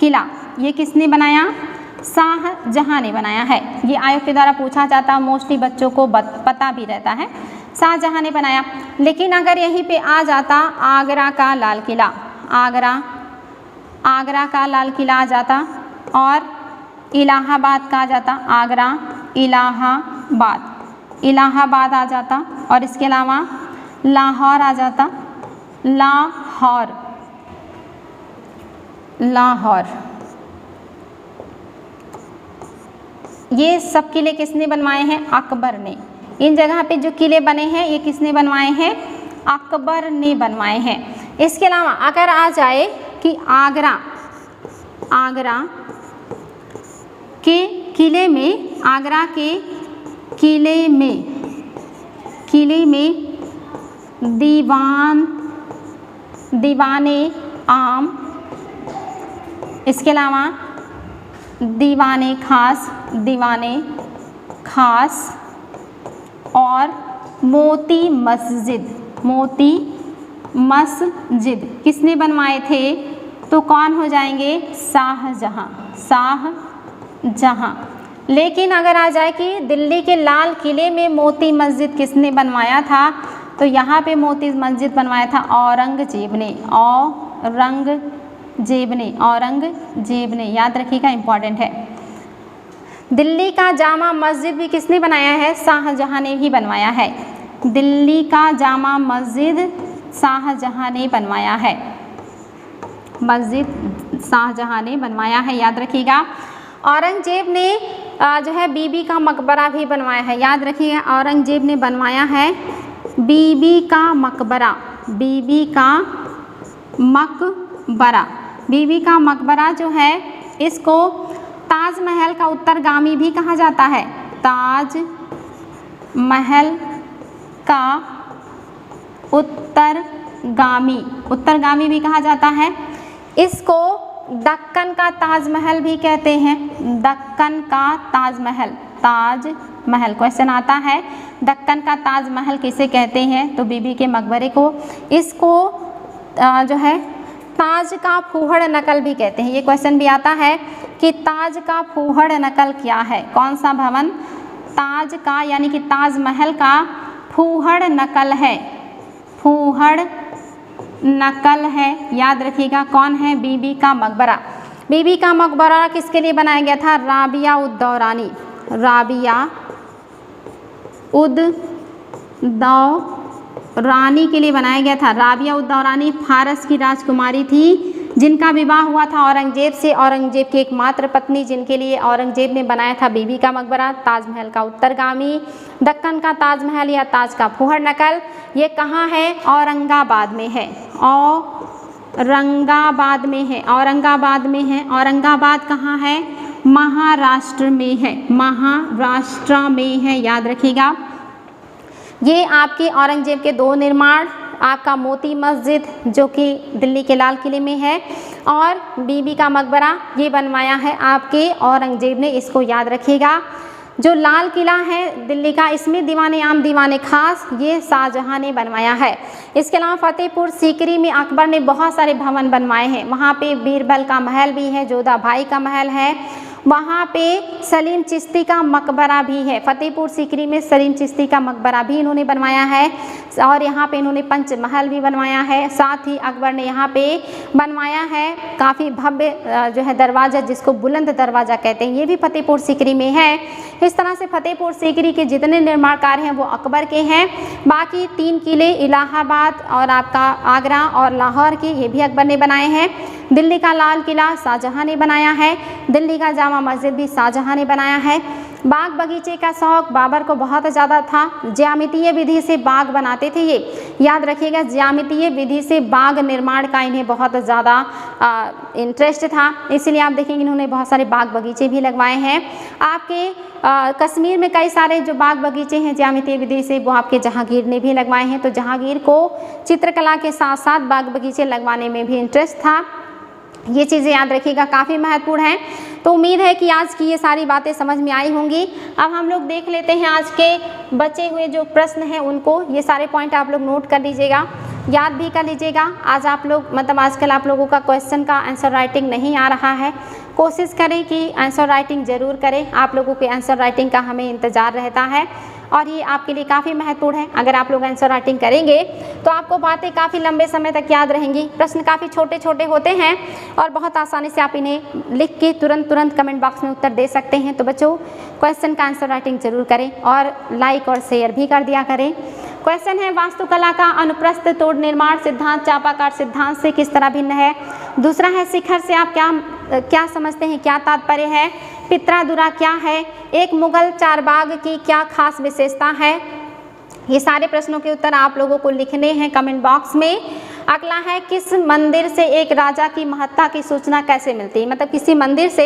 किला ये किसने बनाया? शाहजहां ने बनाया है। ये आयोग के द्वारा पूछा जाता, मोस्टली बच्चों को पता भी रहता है, शाहजहां ने बनाया। लेकिन अगर यहीं पे आ जाता आगरा का लाल किला, आगरा का लाल किला आ जाता, और इलाहाबाद का आ जाता, आगरा इलाहाबाद आ जाता, और इसके अलावा लाहौर आ जाता, लाहौर। ये सब किले किसने बनवाए हैं? अकबर ने। इन जगह पे जो किले बने हैं ये किसने बनवाए हैं? अकबर ने बनवाए हैं। इसके अलावा अगर आ जाए कि आगरा के किले में, आगरा के किले में दीवाने आम, इसके अलावा दीवाने खास और मोती मस्जिद किसने बनवाए थे? तो कौन हो जाएंगे? शाहजहां। लेकिन अगर आ जाए कि दिल्ली के लाल किले में मोती मस्जिद किसने बनवाया था? तो यहाँ पे मोती मस्जिद बनवाया था औरंगजेब ने। याद रखिएगा, इंपॉर्टेंट है। दिल्ली का जामा मस्जिद भी किसने बनाया है? शाहजहां ने ही बनवाया है। दिल्ली का जामा मस्जिद शाहजहां ने बनवाया है। याद रखिएगा। औरंगजेब ने जो है बीबी का मकबरा भी बनवाया है। याद रखिएगा, औरंगजेब ने बनवाया है बीबी का मकबरा जो है इसको ताजमहल का उत्तरगामी भी कहा जाता है। ताजमहल का उत्तरगामी भी कहा जाता है। इसको दक्कन का ताजमहल भी कहते हैं। दक्कन का ताजमहल क्वेश्चन आता है, दक्कन का ताजमहल किसे कहते हैं? तो बीबी के मकबरे को। इसको जो है ताज का फूहड़ नकल भी कहते हैं। ये क्वेश्चन भी आता है कि ताज का फूहड़ नकल क्या है? कौन सा भवन ताज का यानी कि ताजमहल का फूहड़ नकल है? याद रखिएगा, कौन है? बीबी का मकबरा। बीबी का मकबरा किसके लिए बनाया गया था? राबिया उद दौरानी के लिए बनाया गया था। राबिया उद दौरानी फारस की राजकुमारी थी जिनका विवाह हुआ था औरंगजेब से, औरंगजेब की एकमात्र पत्नी, जिनके लिए औरंगजेब ने बनाया था बीबी का मकबरा, ताजमहल का उत्तरगामी, दक्कन का ताजमहल या ताज का फुहर नकल, ये कहाँ है? औरंगाबाद में है, औरंगाबाद में है, औरंगाबाद में है। औरंगाबाद कहाँ है? महाराष्ट्र में है, महाराष्ट्र में है, याद रखिएगा। ये आपके औरंगजेब के 2 निर्माण, आपका मोती मस्जिद जो कि दिल्ली के लाल किले में है, और बीबी का मकबरा ये बनवाया है आपके औरंगजेब ने, इसको याद रखिएगा। जो लाल किला है दिल्ली का, इसमें दीवाने आम दीवाने खास ये शाहजहां ने बनवाया है। इसके अलावा फतेहपुर सीकरी में अकबर ने बहुत सारे भवन बनवाए हैं, वहाँ पे बीरबल का महल भी है, जोधा भाई का महल है, वहाँ पे सलीम चिश्ती का मकबरा भी है। फतेहपुर सीकरी में सलीम चिश्ती का मकबरा भी इन्होंने बनवाया है, और यहाँ पे इन्होंने पंचमहल भी बनवाया है। साथ ही अकबर ने यहाँ पे बनवाया है काफ़ी भव्य जो है दरवाज़ा, जिसको बुलंद दरवाज़ा कहते हैं, ये भी फतेहपुर सीकरी में है। इस तरह से फतेहपुर सीकरी के जितने निर्माण कार्य हैं वो अकबर के हैं। बाकी 3 किले इलाहाबाद और आपका आगरा और लाहौर के, ये भी अकबर ने बनाए हैं। दिल्ली का लाल किला शाहजहां ने बनाया है, दिल्ली का जामा मस्जिद भी शाहजहां ने बनाया है। बाग बगीचे का शौक बाबर को बहुत ज़्यादा था, ज्यामितीय विधि से बाग बनाते थे, ये याद रखिएगा, ज्यामितीय विधि से बाग निर्माण का इन्हें बहुत ज़्यादा इंटरेस्ट था, इसलिए आप देखेंगे इन्होंने बहुत सारे बाग बगीचे भी लगवाए हैं। आपके कश्मीर में कई सारे जो बाग बगीचे हैं ज्यामितीय विधि से, वो आपके जहांगीर ने भी लगवाए हैं, तो जहांगीर को चित्रकला के साथ साथ बाग बगीचे लगवाने में भी इंटरेस्ट था। ये चीज़ें याद रखिएगा, काफ़ी महत्वपूर्ण हैं। तो उम्मीद है कि आज की ये सारी बातें समझ में आई होंगी। अब हम लोग देख लेते हैं आज के बचे हुए जो प्रश्न हैं उनको, ये सारे पॉइंट आप लोग नोट कर लीजिएगा, याद भी कर लीजिएगा। आज आप लोग आजकल आप लोगों का क्वेश्चन का आंसर राइटिंग नहीं आ रहा है, कोशिश करें कि आंसर राइटिंग ज़रूर करें, आप लोगों के आंसर राइटिंग का हमें इंतज़ार रहता है और ये आपके लिए काफ़ी महत्वपूर्ण है। अगर आप लोग आंसर राइटिंग करेंगे तो आपको बातें काफ़ी लंबे समय तक याद रहेंगी। प्रश्न काफ़ी छोटे छोटे होते हैं और बहुत आसानी से आप इन्हें लिख के तुरंत कमेंट बॉक्स में उत्तर दे सकते हैं। तो बच्चों क्वेश्चन का आंसर राइटिंग जरूर करें और लाइक और शेयर भी कर दिया करें। क्वेश्चन है, वास्तुकला का अनुप्रस्थ तोड़ निर्माण सिद्धांत चापाकार सिद्धांत से किस तरह भिन्न है। दूसरा है, शिखर से आप क्या समझते हैं, क्या तात्पर्य है। पित्रादुरा क्या है। एक मुगल चारबाग की क्या खास विशेषता है। ये सारे प्रश्नों के उत्तर आप लोगों को लिखने हैं कमेंट बॉक्स में। अगला है, किस मंदिर से एक राजा की महत्ता की सूचना कैसे मिलती है, मतलब किसी मंदिर से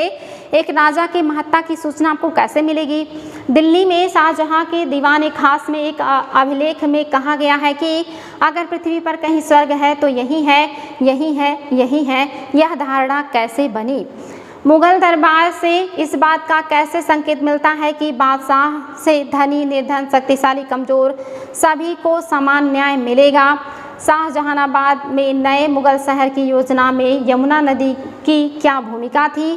एक राजा की महत्ता की सूचना आपको कैसे मिलेगी। दिल्ली में शाहजहां के दीवान खास में एक अभिलेख में कहा गया है कि अगर पृथ्वी पर कहीं स्वर्ग है तो यही है, यही है, यही है। यह धारणा कैसे बनी। मुगल दरबार से इस बात का कैसे संकेत मिलता है कि बादशाह से धनी, निर्धन, शक्तिशाली, कमजोर सभी को समान न्याय मिलेगा। शाहजहानाबाद में नए मुगल शहर की योजना में यमुना नदी की क्या भूमिका थी।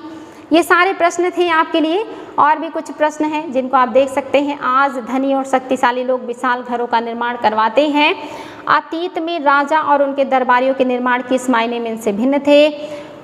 ये सारे प्रश्न थे आपके लिए। और भी कुछ प्रश्न हैं जिनको आप देख सकते हैं। आज धनी और शक्तिशाली लोग विशाल घरों का निर्माण करवाते हैं। अतीत में राजा और उनके दरबारियों के निर्माण किस मायने में इनसे भिन्न थे।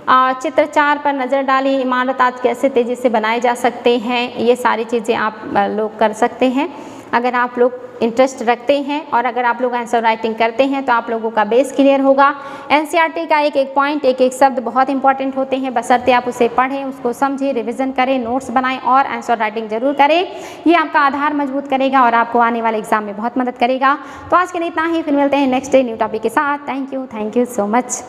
चित्र 4 पर नज़र डाली, इमारत आज कैसे तेज़ी से बनाए जा सकते हैं। ये सारी चीज़ें आप लोग कर सकते हैं अगर आप लोग इंटरेस्ट रखते हैं और अगर आप लोग आंसर राइटिंग करते हैं तो आप लोगों का बेस क्लियर होगा। एनसीईआरटी का एक एक पॉइंट, एक एक शब्द बहुत इंपॉर्टेंट होते हैं, बशर्ते आप उसे पढ़ें, उसको समझें, रिवीजन करें, नोट्स बनाएं और आंसर राइटिंग जरूर करें। ये आपका आधार मजबूत करेगा और आपको आने वाले एग्जाम में बहुत मदद करेगा। तो आज के लिए इतना ही, फिर मिलते हैं नेक्स्ट डे न्यू टॉपिक के साथ। Thank you so much.